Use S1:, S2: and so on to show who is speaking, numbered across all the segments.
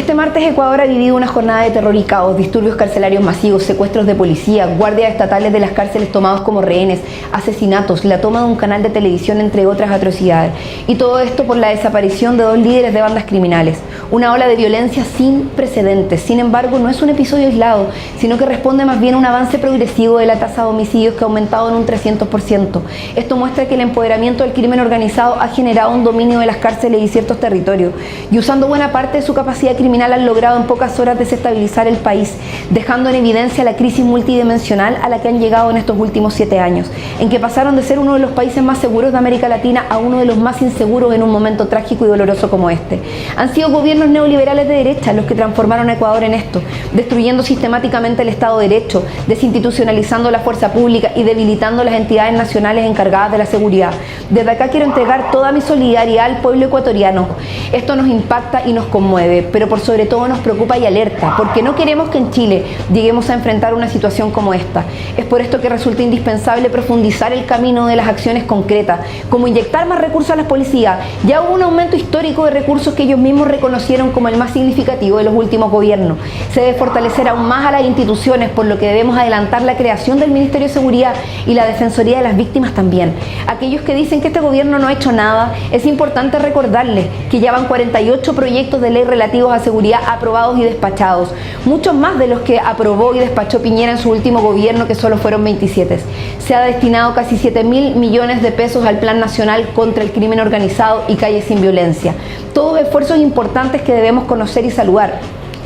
S1: Este martes Ecuador ha vivido una jornada de terror y caos, disturbios carcelarios masivos, secuestros de policía, guardias estatales de las cárceles tomados como rehenes, asesinatos, la toma de un canal de televisión, entre otras atrocidades. Y todo esto por la desaparición de 2 líderes de bandas criminales. Una ola de violencia sin precedentes. Sin embargo, no es un episodio aislado, sino que responde más bien a un avance progresivo de la tasa de homicidios que ha aumentado en un 300%. Esto muestra que el empoderamiento del crimen organizado ha generado un dominio de las cárceles y ciertos territorios. Y usando buena parte de su capacidad criminal han logrado en pocas horas desestabilizar el país, dejando en evidencia la crisis multidimensional a la que han llegado en estos últimos 7 años, en que pasaron de ser uno de los países más seguros de América Latina a uno de los más inseguros en un momento trágico y doloroso como este. Han sido gobiernos neoliberales de derecha los que transformaron a Ecuador en esto, destruyendo sistemáticamente el Estado de Derecho, desinstitucionalizando la fuerza pública y debilitando las entidades nacionales encargadas de la seguridad. Desde acá quiero entregar toda mi solidaridad al pueblo ecuatoriano. Esto nos impacta y nos conmueve, pero por sobre todo nos preocupa y alerta, porque no queremos que en Chile lleguemos a enfrentar una situación como esta. Es por esto que resulta indispensable profundizar el camino de las acciones concretas, como inyectar más recursos a las policías. Ya hubo un aumento histórico de recursos que ellos mismos reconocieron como el más significativo de los últimos gobiernos. Se debe fortalecer aún más a las instituciones, por lo que debemos adelantar la creación del Ministerio de Seguridad y la Defensoría de las Víctimas también. Aquellos que dicen que este gobierno no ha hecho nada, es importante recordarles que ya van 48 proyectos de ley relativos a seguridad aprobados y despachados, muchos más de los que aprobó y despachó Piñera en su último gobierno, que solo fueron 27. Se ha destinado casi 7.000 millones de pesos al Plan Nacional contra el Crimen Organizado y Calles sin Violencia. Todos esfuerzos importantes que debemos conocer y saludar,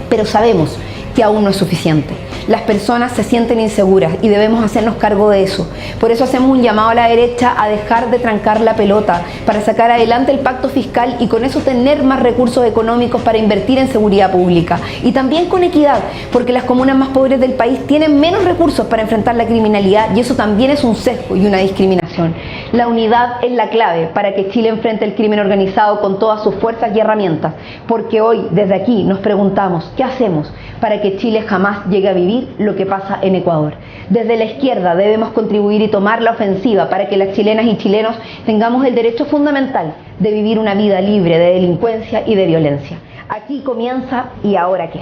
S1: pero sabemos que aún no es suficiente. Las personas se sienten inseguras y debemos hacernos cargo de eso. Por eso hacemos un llamado a la derecha a dejar de trancar la pelota, para sacar adelante el pacto fiscal y con eso tener más recursos económicos para invertir en seguridad pública. Y también con equidad, porque las comunas más pobres del país tienen menos recursos para enfrentar la criminalidad y eso también es un sesgo y una discriminación. La unidad es la clave para que Chile enfrente el crimen organizado con todas sus fuerzas y herramientas, porque hoy desde aquí nos preguntamos, ¿qué hacemos para que Chile jamás llegue a vivir lo que pasa en Ecuador? Desde la izquierda debemos contribuir y tomar la ofensiva para que las chilenas y chilenos tengamos el derecho fundamental de vivir una vida libre de delincuencia y de violencia. Aquí comienza ¿Y ahora qué?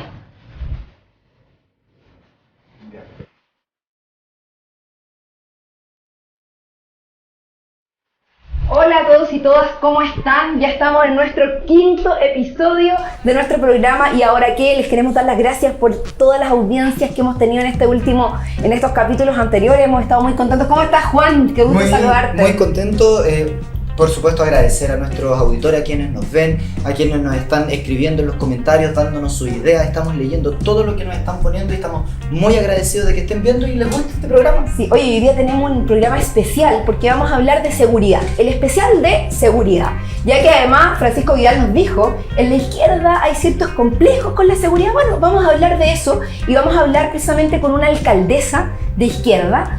S1: Hola a todos y todas, ¿cómo están? Ya estamos en nuestro 5º episodio de nuestro programa ¿Y ahora qué? Les queremos dar las gracias por todas las audiencias que hemos tenido en estos capítulos anteriores. Hemos estado muy contentos. ¿Cómo estás, Juan? Qué gusto saludarte.
S2: Muy contento. Por supuesto, agradecer a nuestros auditores, a quienes nos ven, a quienes nos están escribiendo en los comentarios, dándonos sus ideas. Estamos leyendo todo lo que nos están poniendo y estamos muy agradecidos de que estén viendo y les guste este programa.
S1: Sí, hoy día tenemos un programa especial porque vamos a hablar de seguridad, el especial de seguridad, ya que además Francisco Vidal nos dijo, en la izquierda hay ciertos complejos con la seguridad. Bueno, vamos a hablar de eso y vamos a hablar precisamente con una alcaldesa de izquierda,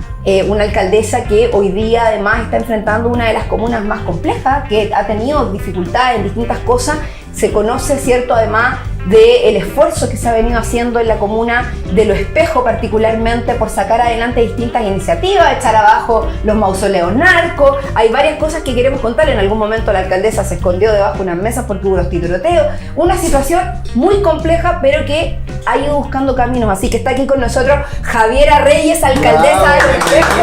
S1: una alcaldesa que hoy día además está enfrentando una de las comunas más complejas, que ha tenido dificultades en distintas cosas. Se conoce, ¿cierto?, además del esfuerzo que se ha venido haciendo en la comuna de Lo Espejo, particularmente por sacar adelante distintas iniciativas, echar abajo los mausoleos narcos. Hay varias cosas que queremos contar. En algún momento la alcaldesa se escondió debajo de unas mesas porque hubo los tiroteos. Una situación muy compleja, pero que ha ido buscando caminos. Así que está aquí con nosotros Javiera Reyes, alcaldesa de Lo Espejo.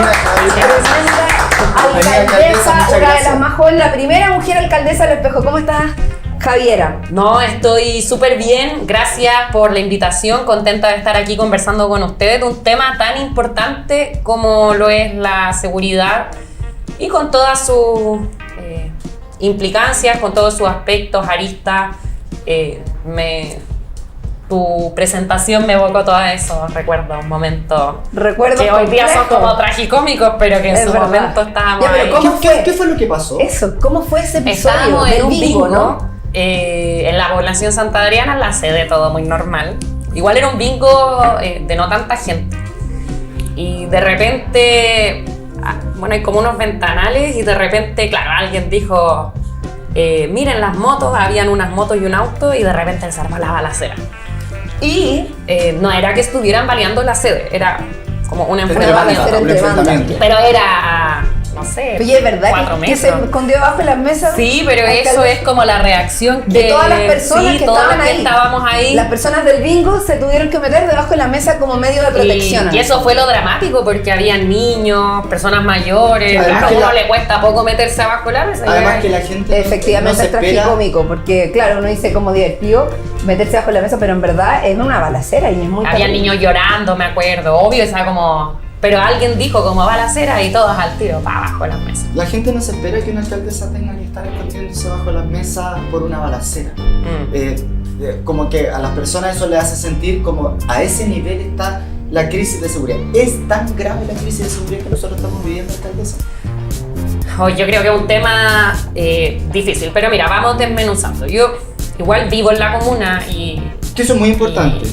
S1: Alcaldesa, una de las más jóvenes, la primera mujer alcaldesa de Lo Espejo. ¿Cómo estás, Javiera?
S3: No, estoy súper bien, gracias por la invitación, contenta de estar aquí conversando con ustedes de un tema tan importante como lo es la seguridad y con todas sus implicancias, con todos sus aspectos, aristas. Tu presentación me evocó todo eso, recuerdo un momento que hoy día son como tragicómicos, pero que en su momento estábamos ahí.
S2: ¿Qué fue lo que pasó?
S1: Eso, ¿cómo fue ese episodio?
S3: Estábamos en un bingo, ¿no? En la población Santa Adriana, en la sede, todo muy normal. Igual era un bingo de no tanta gente. Y de repente, bueno, hay como unos ventanales y de repente, claro, alguien dijo, miren las motos, habían unas motos y un auto y de repente se armó la balacera. Y no era que estuvieran baleando la sede, era como un enfrentamiento.
S2: Pero era
S3: no sé,
S1: Oye, ¿es verdad
S3: 4
S1: que se
S3: metros.
S1: escondió debajo de las mesas?
S3: Sí, pero
S1: Alcalde,
S3: eso es como la reacción que...
S1: de todas las personas
S3: sí,
S1: que
S3: todos
S1: estaban
S3: los que
S1: ahí.
S3: estábamos ahí.
S1: Las personas del bingo se tuvieron que meter debajo de la mesa como medio de protección.
S3: Y eso fue lo dramático, porque había niños, personas mayores,
S2: Además
S3: a
S2: que
S3: uno
S2: la-
S3: le cuesta poco meterse abajo de la mesa.
S2: Además que la gente
S1: Efectivamente
S2: no
S1: es
S2: se espera.
S1: tragicómico, porque claro, uno dice como divertido meterse bajo la mesa, pero en verdad es una balacera y es muy
S3: Había
S1: terrible.
S3: niños llorando, me acuerdo, obvio, esa como... Pero alguien dijo como balacera y todos al tiro, para abajo de las mesas.
S2: La gente no se espera que una alcaldesa tenga que estar escondiéndose bajo las mesas por una balacera. Como que a las personas eso les hace sentir como a ese nivel está la crisis de seguridad. ¿Es tan grave la crisis de seguridad que nosotros estamos viviendo, alcaldesa?
S3: Oh, yo creo que es un tema difícil, pero mira, vamos desmenuzando. Yo igual vivo en la comuna y...
S2: Que eso es muy importante.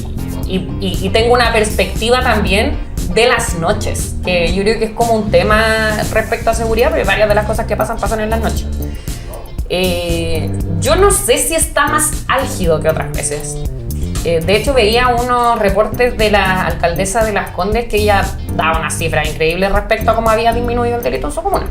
S3: Y tengo una perspectiva también de las noches, que yo creo que es como un tema respecto a seguridad, porque varias de las cosas que pasan en las noches. Yo no sé si está más álgido que otras veces. De hecho, veía unos reportes de la alcaldesa de Las Condes que ella daba una cifra increíble respecto a cómo había disminuido el delito en su comuna.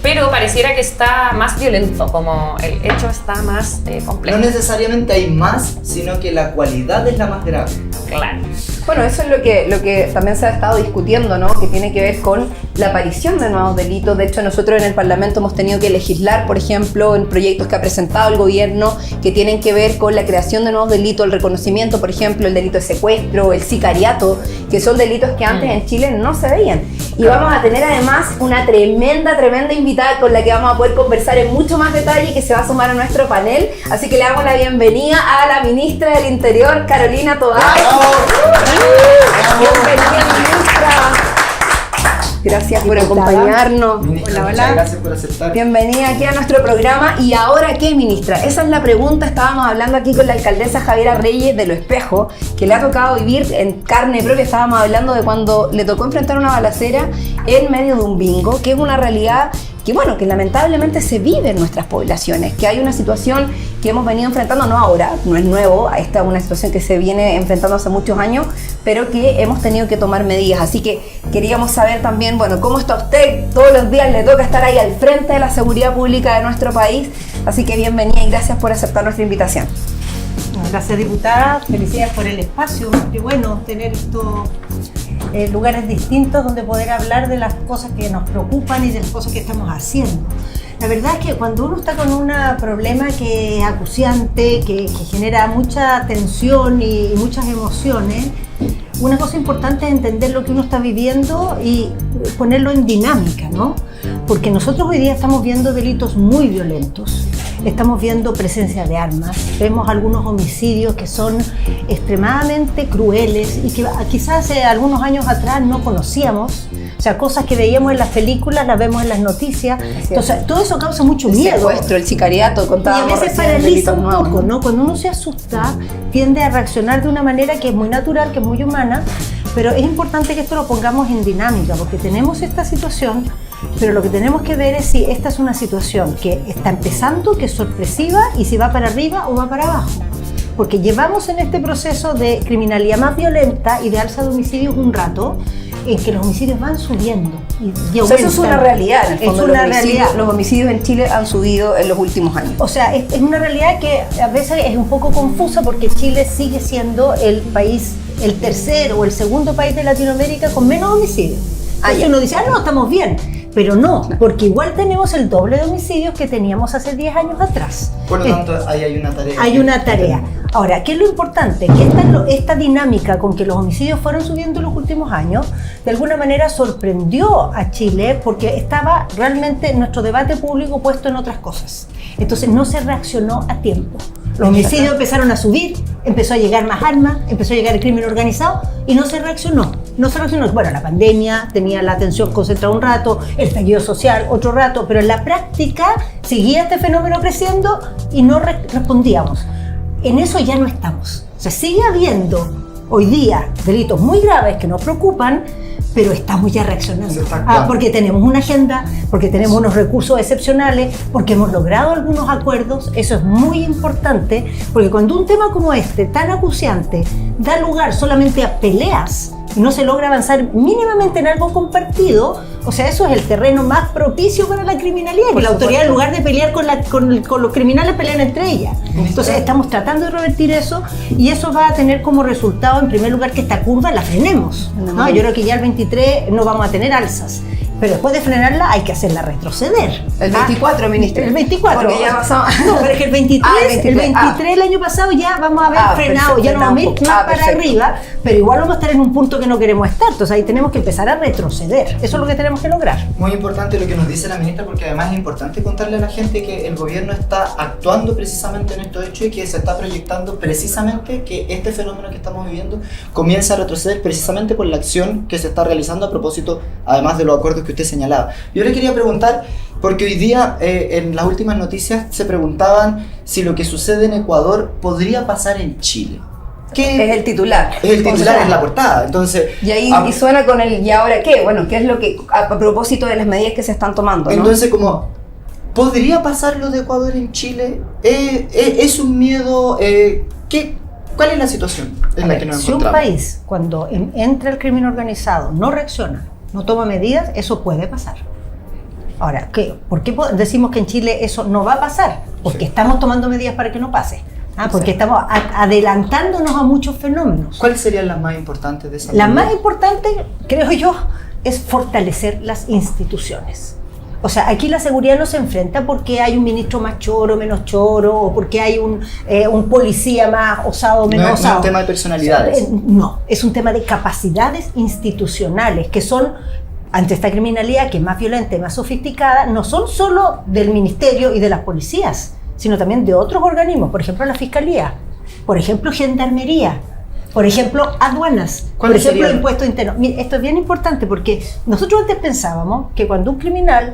S3: Pero pareciera que está más violento, como el hecho está más complejo.
S2: No necesariamente hay más, sino que la cualidad es la más grave.
S3: Claro.
S1: Bueno, eso es lo que también se ha estado discutiendo, ¿no? Que tiene que ver con la aparición de nuevos delitos. De hecho, nosotros en el Parlamento hemos tenido que legislar, por ejemplo, en proyectos que ha presentado el gobierno que tienen que ver con la creación de nuevos delitos, el reconocimiento, por ejemplo, el delito de secuestro, el sicariato, que son delitos que antes en Chile no se veían. Y vamos a tener además una tremenda invitada con la que vamos a poder conversar en mucho más detalle, que se va a sumar a nuestro panel. Así que le damos la bienvenida a la ministra del Interior, Carolina Tovar. Bienvenida, ministra. Gracias por acompañarnos.
S2: Ministra, muchas gracias por aceptar.
S1: Bienvenida aquí a nuestro programa. ¿Y ahora qué, ministra? Esa es la pregunta. Estábamos hablando aquí con la alcaldesa Javiera Reyes de Lo Espejo, que le ha tocado vivir en carne propia. Estábamos hablando de cuando le tocó enfrentar una balacera en medio de un bingo, que es una realidad que, bueno, que lamentablemente se vive en nuestras poblaciones, que hay una situación que hemos venido enfrentando, no ahora, no es nuevo, esta es una situación que se viene enfrentando hace muchos años, pero que hemos tenido que tomar medidas. Así que queríamos saber también, bueno, cómo está usted. Todos los días le toca estar ahí al frente de la seguridad pública de nuestro país, así que bienvenida y gracias por aceptar nuestra invitación.
S4: Gracias, diputada, felicidades por el espacio. Qué bueno tener estos lugares distintos donde poder hablar de las cosas que nos preocupan y de las cosas que estamos haciendo. La verdad es que cuando uno está con un problema que es acuciante, que genera mucha tensión y muchas emociones, una cosa importante es entender lo que uno está viviendo y ponerlo en dinámica, ¿no? Porque nosotros hoy día estamos viendo delitos muy violentos, estamos viendo presencia de armas, vemos algunos homicidios que son extremadamente crueles y que quizás hace algunos años atrás no conocíamos. O sea, cosas que veíamos en las películas, las vemos en las noticias. Entonces, todo eso causa mucho miedo.
S1: El secuestro, el sicariato,
S4: Y a
S1: contábamos
S4: veces
S1: recién
S4: paraliza
S1: delitos
S4: un
S1: nuevos.
S4: poco, ¿no? Cuando uno se asusta, tiende a reaccionar de una manera que es muy natural, que es muy humana, pero es importante que esto lo pongamos en dinámica, porque tenemos esta situación, pero lo que tenemos que ver es si esta es una situación que está empezando, que es sorpresiva, y si va para arriba o va para abajo. Porque llevamos en este proceso de criminalidad más violenta y de alza de homicidios un rato, en que los homicidios van subiendo y
S1: O sea, eso es una realidad, en el fondo.
S4: Es una realidad.
S1: Los homicidios en Chile han subido en los últimos años.
S4: O sea, es una realidad que a veces es un poco confusa porque Chile sigue siendo el país, el tercero o el segundo país de Latinoamérica con menos homicidios. Entonces uno dice, no, estamos bien. Pero no, porque igual tenemos el doble de homicidios que teníamos hace 10 años atrás.
S2: Por lo tanto, ahí hay una tarea.
S4: Hay una tarea. Ahora, ¿qué es lo importante? Que esta dinámica con que los homicidios fueron subiendo en los últimos años, de alguna manera sorprendió a Chile porque estaba realmente nuestro debate público puesto en otras cosas. Entonces no se reaccionó a tiempo. Los homicidios empezaron a subir, empezó a llegar más armas, empezó a llegar el crimen organizado y no se reaccionó. No se reaccionó. Bueno, la pandemia tenía la atención concentrada un rato, el estallido social otro rato, pero en la práctica seguía este fenómeno creciendo y no respondíamos. En eso ya no estamos. O sea, sigue habiendo hoy día delitos muy graves que nos preocupan, pero estamos ya reaccionando. Porque tenemos una agenda, porque tenemos unos recursos excepcionales, porque hemos logrado algunos acuerdos. Eso es muy importante, porque cuando un tema como este, tan acuciante, da lugar solamente a peleas y no se logra avanzar mínimamente en algo compartido, O sea, eso es el terreno más propicio para la criminalidad, que
S1: Por
S4: la autoridad, en
S1: supuesto.
S4: lugar de pelear con los criminales, pelean entre ellas. Entonces estamos tratando de revertir eso, y eso va a tener como resultado, en primer lugar, que esta curva la frenemos, ¿no? Yo creo que ya el 23 no vamos a tener alzas, pero después de frenarla hay que hacerla retroceder.
S1: El 24, ministro.
S4: El 24.
S1: Porque ya pasamos.
S4: No, pero es que el 23, el 23 el año pasado ya vamos a haber frenado,
S1: perfecto,
S4: ya no vamos a ir más para
S1: perfecto.
S4: arriba, pero igual vamos a estar en un punto que no queremos estar. Entonces ahí tenemos que empezar a retroceder. Eso es lo que tenemos que lograr.
S2: Muy importante lo que nos dice la ministra, porque además es importante contarle a la gente que el gobierno está actuando precisamente en estos hechos y que se está proyectando precisamente que este fenómeno que estamos viviendo comienza a retroceder precisamente por la acción que se está realizando a propósito, además de los acuerdos que usted señalaba. Yo le quería preguntar, porque hoy día en las últimas noticias se preguntaban si lo que sucede en Ecuador podría pasar en Chile.
S1: Es el titular.
S2: Es el titular,
S1: O sea,
S2: es la portada. Entonces,
S1: Y ahí y suena con el ¿y ahora qué? Bueno, ¿qué es lo que, a propósito de las medidas que se están tomando, ¿no?
S2: entonces como, ¿podría pasar lo de Ecuador en Chile? ¿Es un miedo? ¿Cuál es la situación en la que nos
S4: Si un
S2: encontramos?
S4: país, cuando entra el crimen organizado, no reacciona, no toma medidas, eso puede pasar. Ahora, ¿por qué decimos que en Chile eso no va a pasar? Porque estamos tomando medidas para que no pase. Porque estamos adelantándonos a muchos fenómenos.
S2: ¿Cuáles serían las más importantes de esas
S4: La
S2: medidas?
S4: más importante, creo yo, es fortalecer las instituciones. O sea, aquí la seguridad no se enfrenta porque hay un ministro más choro, menos choro, o porque hay un policía más osado, menos
S2: No es
S4: osado.
S2: un tema de personalidades.
S4: No, es un tema de capacidades institucionales, que son, ante esta criminalidad que es más violenta y más sofisticada, no son solo del ministerio y de las policías, sino también de otros organismos, por ejemplo la Fiscalía, por ejemplo Gendarmería, por ejemplo aduanas, por
S2: ¿Cuáles
S4: ejemplo
S2: serían?
S4: impuestos internos. Mire, esto es bien importante porque nosotros antes pensábamos que cuando un criminal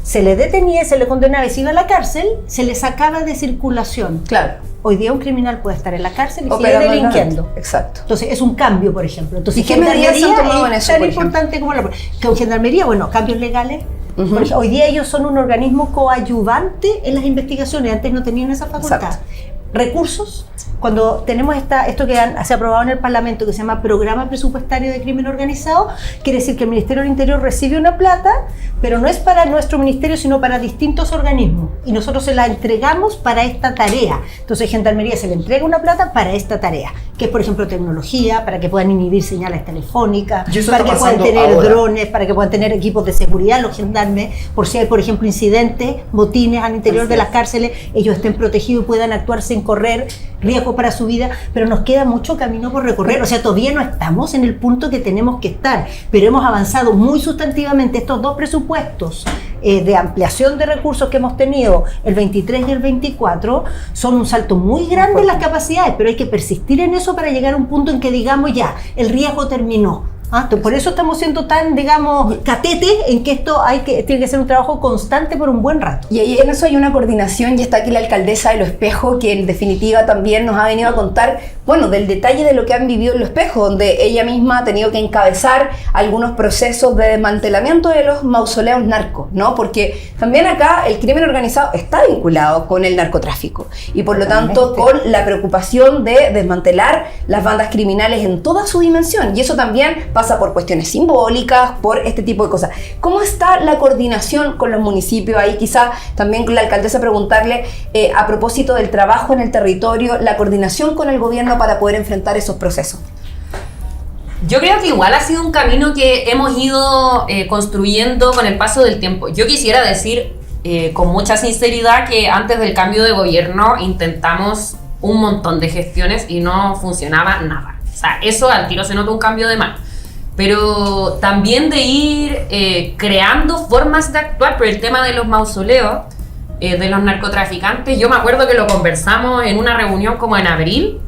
S4: se le detenía, se le condenaba y se iba a la cárcel, se le sacaba de circulación.
S1: Claro.
S4: Hoy día un criminal puede estar en la cárcel y sigue
S1: Operando
S4: delinquiendo.
S1: Exacto.
S4: Entonces es un cambio, por ejemplo. Entonces,
S1: ¿Y qué medidas se han tomado en
S4: es
S1: eso,
S4: tan
S1: por ejemplo?
S4: importante como la... Con Gendarmería, bueno, cambios legales. Por ejemplo, hoy día ellos son un organismo coadyuvante en las investigaciones. Antes no tenían esa facultad.
S1: Exacto.
S4: Recursos. Cuando tenemos esto que se ha aprobado en el Parlamento, que se llama Programa Presupuestario de Crimen Organizado, quiere decir que el Ministerio del Interior recibe una plata, pero no es para nuestro ministerio, sino para distintos organismos. Y nosotros se la entregamos para esta tarea. Entonces, Gendarmería se le entrega una plata para esta tarea, que es, por ejemplo, tecnología, para que puedan inhibir señales telefónicas,
S2: Y eso
S4: para
S2: está
S4: que puedan
S2: pasando
S4: tener
S2: ahora.
S4: drones, para que puedan tener equipos de seguridad, los gendarmes, por si hay, por ejemplo, incidentes, motines al interior de las cárceles, ellos estén protegidos y puedan actuar sin correr riesgo para su vida, pero nos queda mucho camino por recorrer. O sea, todavía no estamos en el punto que tenemos que estar, pero hemos avanzado muy sustantivamente. Estos dos presupuestos de ampliación de recursos que hemos tenido, el 23 y el 24, son un salto muy grande en las capacidades, pero hay que persistir en eso para llegar a un punto en que digamos ya, el riesgo terminó. Por eso estamos siendo tan, digamos, catete en que esto tiene que ser un trabajo constante por un buen rato.
S1: Y ahí en eso hay una coordinación, y está aquí la alcaldesa de Lo Espejo, que en definitiva también nos ha venido a contar, bueno, del detalle de lo que han vivido en Lo Espejo, donde ella misma ha tenido que encabezar algunos procesos de desmantelamiento de los mausoleos narcos, ¿no? Porque también acá el crimen organizado está vinculado con el narcotráfico, y por lo tanto con la preocupación de desmantelar las bandas criminales en toda su dimensión, y eso también pasa por cuestiones simbólicas, por este tipo de cosas. ¿Cómo está la coordinación con los municipios? Ahí quizá también con la alcaldesa preguntarle a propósito del trabajo en el territorio, la coordinación con el gobierno para poder enfrentar esos procesos.
S3: Yo creo que igual ha sido un camino que hemos ido construyendo con el paso del tiempo. Yo quisiera decir con mucha sinceridad que antes del cambio de gobierno intentamos un montón de gestiones y no funcionaba nada. O sea, eso al tiro se nota un cambio de mano. Pero también de ir creando formas de actuar por el tema de los mausoleos, de los narcotraficantes. Yo me acuerdo que lo conversamos en una reunión como en abril.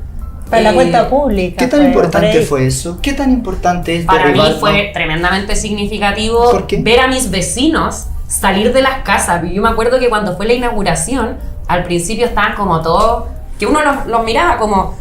S4: Para la cuenta pública.
S2: ¿Qué tan
S4: por
S2: importante
S4: ahí.
S2: fue eso? ¿Qué tan importante es
S3: Para mí
S2: derribar,
S3: fue
S2: no?
S3: tremendamente significativo
S2: ¿Por qué?
S3: ver a mis vecinos salir de las casas. Yo me acuerdo que cuando fue la inauguración, al principio estaban como todos, que uno los miraba como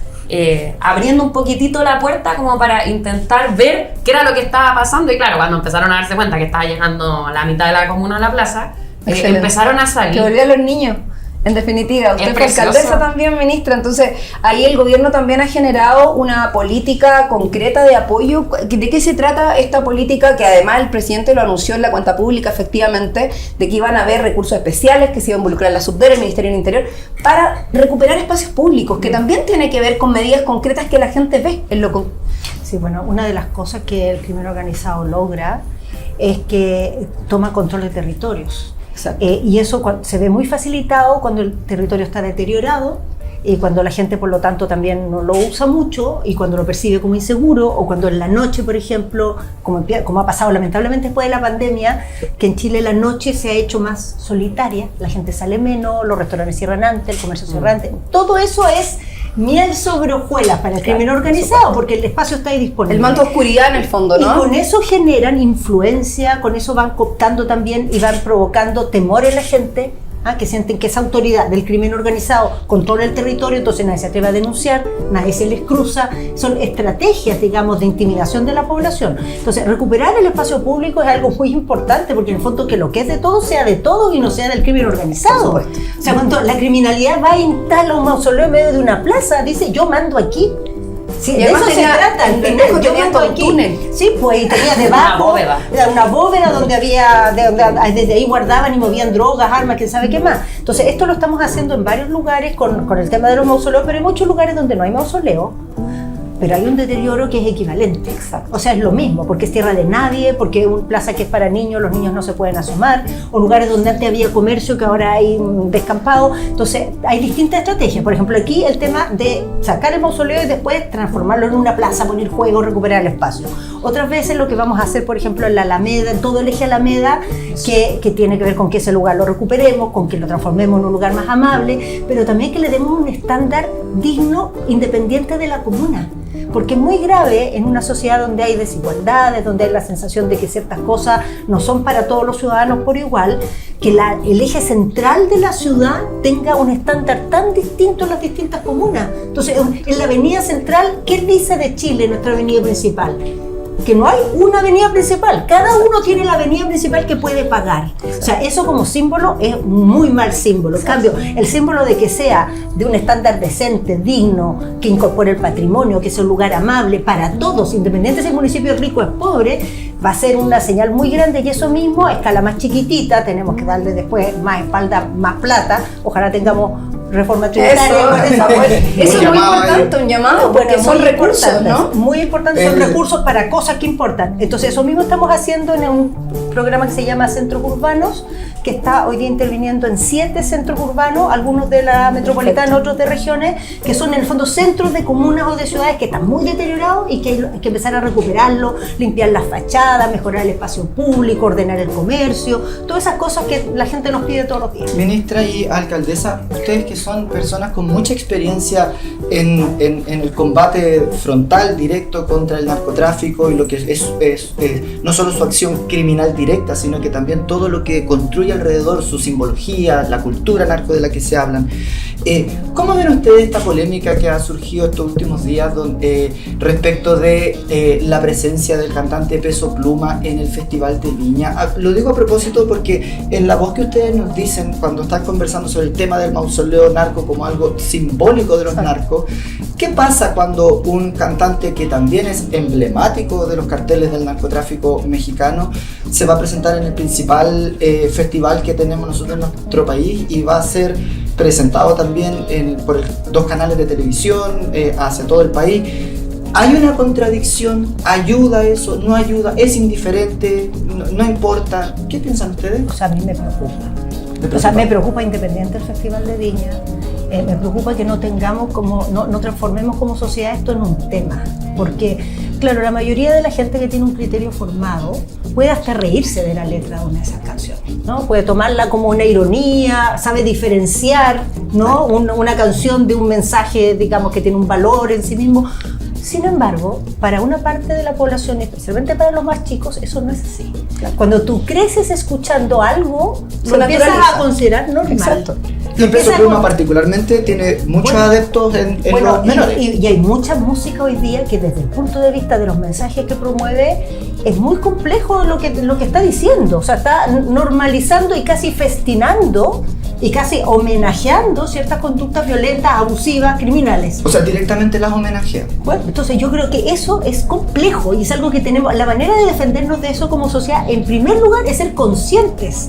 S3: abriendo un poquitito la puerta como para intentar ver qué era lo que estaba pasando. Y claro, cuando empezaron a darse cuenta que estaba llegando la mitad de la comuna a la plaza,
S1: Excelente.
S3: empezaron a salir.
S1: Que volvían los niños. En definitiva, usted
S3: Es
S1: fue alcaldesa
S3: precioso.
S1: también, ministra, entonces ahí el gobierno también ha generado una política concreta de apoyo. ¿De qué se trata esta política? Que además el presidente lo anunció en la cuenta pública, efectivamente, de que iban a haber recursos especiales, que se iba a involucrar la Subdere, el Ministerio del Interior, para recuperar espacios públicos, que también tiene que ver con medidas concretas que la gente ve en lo concreto.
S4: Sí, bueno, una de las cosas que el crimen organizado logra es que toma control de territorios.
S1: Exacto.
S4: Y eso se ve muy facilitado cuando el territorio está deteriorado, cuando la gente por lo tanto también no lo usa mucho y cuando lo percibe como inseguro, o cuando en la noche, por ejemplo, como ha pasado lamentablemente después de la pandemia, que en Chile la noche se ha hecho más solitaria, la gente sale menos, los restaurantes cierran antes, el comercio cierra antes. Todo eso es miel sobre hojuelas para el crimen organizado, porque el espacio está ahí disponible.
S1: El manto de oscuridad en el fondo, ¿no?
S4: Y con eso generan influencia, con eso van cooptando también y van provocando temor en la gente, que sienten que esa autoridad del crimen organizado controla el territorio, entonces nadie se atreve a denunciar, nadie se les cruza. Son estrategias, digamos, de intimidación de la población. Entonces, recuperar el espacio público es algo muy importante, porque en el fondo que lo que es de todos sea de todos y no sea del crimen organizado.
S1: Por supuesto.
S4: O sea, cuando la criminalidad va a instalar un mausoleo en medio de una plaza, dice, yo mando aquí. Sí,
S1: Y
S4: de
S1: además
S4: eso se
S1: tenía-
S4: trata.
S1: el
S4: Al
S1: pendejo
S4: final, yo
S1: tenía
S4: mando
S1: todo un
S4: aquí.
S1: túnel.
S4: Sí, pues, y tenía debajo
S3: Una
S4: bóveda donde había, desde ahí guardaban y movían drogas, armas, quién sabe qué más. Entonces, esto lo estamos haciendo en varios lugares con el tema de los mausoleos, pero hay muchos lugares donde no hay mausoleo, pero hay un deterioro que es equivalente.
S1: Exacto.
S4: O sea, es lo mismo, porque es tierra de nadie, porque es una plaza que es para niños, los niños no se pueden asomar, o lugares donde antes había comercio que ahora hay descampado. Entonces, hay distintas estrategias. Por ejemplo, aquí el tema de sacar el mausoleo y después transformarlo en una plaza, poner juegos, recuperar el espacio. Otras veces lo que vamos a hacer, por ejemplo, en la Alameda, en todo el eje Alameda, que tiene que ver con que ese lugar lo recuperemos, con que lo transformemos en un lugar más amable, pero también que le demos un estándar digno, independiente de la comuna. Porque es muy grave en una sociedad donde hay desigualdades, donde hay la sensación de que ciertas cosas no son para todos los ciudadanos por igual, que el eje central de la ciudad tenga un estándar tan distinto en las distintas comunas. Entonces, en la avenida central, ¿qué dice de Chile, nuestra avenida principal? Que no hay una avenida principal, cada uno tiene la avenida principal que puede pagar. O sea, eso como símbolo es muy mal símbolo. En cambio, el símbolo de que sea de un estándar decente, digno, que incorpore el patrimonio, que sea un lugar amable para todos, independiente si el municipio es rico o es pobre, va a ser una señal muy grande, y eso mismo a escala más chiquitita, tenemos que darle después más espalda, más plata, ojalá tengamos reforma tributaria.
S1: Eso es muy importante, un llamado, porque
S4: Bueno,
S1: son
S4: muy
S1: recursos,
S4: importantes,
S1: ¿no?
S4: Muy importantes, son recursos para cosas que importan. Entonces, eso mismo estamos haciendo en un programa que se llama Centros Urbanos, que está hoy día interviniendo en 7 centros urbanos, algunos de la metropolitana, otros de regiones, que son en el fondo centros de comunas o de ciudades que están muy deteriorados y que hay que empezar a recuperarlo, limpiar las fachadas, mejorar el espacio público, ordenar el comercio, todas esas cosas que la gente nos pide todos los días.
S2: Ministra y alcaldesa, ustedes que son personas con mucha experiencia en el combate frontal, directo contra el narcotráfico y lo que es no solo su acción criminal directa, sino que también todo lo que construye alrededor, su simbología, la cultura narco de la que se hablan. ¿Cómo ven ustedes esta polémica que ha surgido estos últimos días respecto de la presencia del cantante Peso Pluma en el Festival de Viña? Lo digo a propósito porque en la voz que ustedes nos dicen cuando están conversando sobre el tema del mausoleo narco como algo simbólico de los narcos, ¿qué pasa cuando un cantante que también es emblemático de los carteles del narcotráfico mexicano se va a presentar en el principal festival que tenemos nosotros en nuestro país y va a ser presentado también por 2 canales de televisión hacia todo el país? ¿Hay una contradicción? ¿Ayuda eso? ¿No ayuda? ¿Es indiferente? ¿No importa? ¿Qué piensan ustedes?
S4: O sea, a mí me preocupa. O sea, me preocupa independiente del Festival de Viña. Me preocupa que no tengamos no transformemos como sociedad esto en un tema. Porque, claro, la mayoría de la gente que tiene un criterio formado puede hasta reírse de la letra de una de esas canciones, ¿no? Puede tomarla como una ironía, sabe diferenciar, ¿no? Una canción de un mensaje, digamos, que tiene un valor en sí mismo. Sin embargo, para una parte de la población, especialmente para los más chicos, eso no es así. Cuando tú creces escuchando algo, lo empiezas a considerar normal.
S1: Exacto.
S2: Y el Peso Pluma particularmente tiene muchos adeptos en los menores.
S4: Y hay mucha música hoy día que desde el punto de vista de los mensajes que promueve es muy complejo lo que está diciendo. O sea, está normalizando y casi festinando y casi homenajeando ciertas conductas violentas, abusivas, criminales.
S2: O sea, directamente las homenajea.
S4: Bueno, entonces yo creo que eso es complejo y es algo que tenemos, la manera de defendernos de eso como sociedad, en primer lugar, es ser conscientes.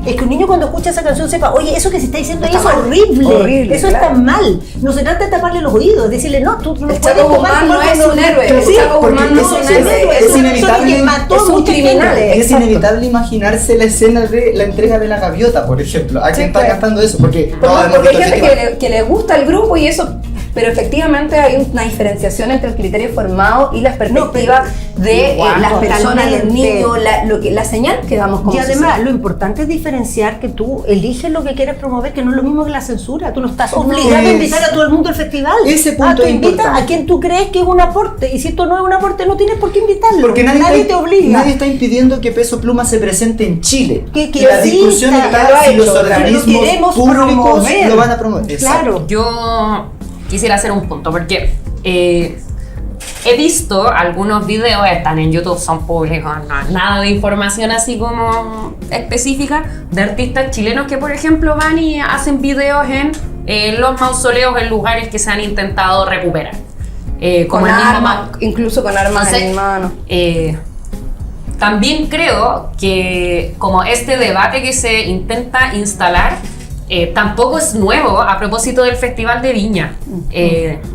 S4: Es que un niño cuando escucha esa canción sepa, oye, eso que se está diciendo ahí es horrible, eso está mal. No se trata de taparle los oídos, decirle, no, tú no puedes tomar.
S1: No es un héroe, el Chapo Guzmán no es un héroe,
S2: es inevitable,
S4: es un criminal.
S2: Es inevitable imaginarse la escena de la entrega de la gaviota, por ejemplo, a quien está cantando eso, porque
S1: hay gente que le gusta el grupo y eso. Pero efectivamente hay una diferenciación entre el criterio formado y las perspectivas de las personas, los niños, la señal que damos como sociedad.
S4: Y además, lo importante es diferenciar que tú eliges lo que quieres promover, que no es lo mismo que la censura. Tú no estás obligado a invitar a todo el mundo al festival.
S2: Ese punto
S4: tú invitas a quien tú crees que es un aporte. Y si esto no es un aporte, no tienes por qué invitarlo.
S2: Porque nadie
S4: te obliga.
S2: Nadie está impidiendo que Peso Pluma se presente en Chile.
S4: Que
S2: la discusión está si los organismos públicos lo van a promover.
S4: Claro.
S3: Yo quisiera hacer un punto, porque he visto algunos videos, están en YouTube, son públicos, nada de información así como específica, de artistas chilenos que, por ejemplo, van y hacen videos en los mausoleos, en lugares que se han intentado recuperar.
S1: Con armas, incluso con armas en mano.
S3: También creo que como este debate que se intenta instalar, tampoco es nuevo a propósito del Festival de Viña.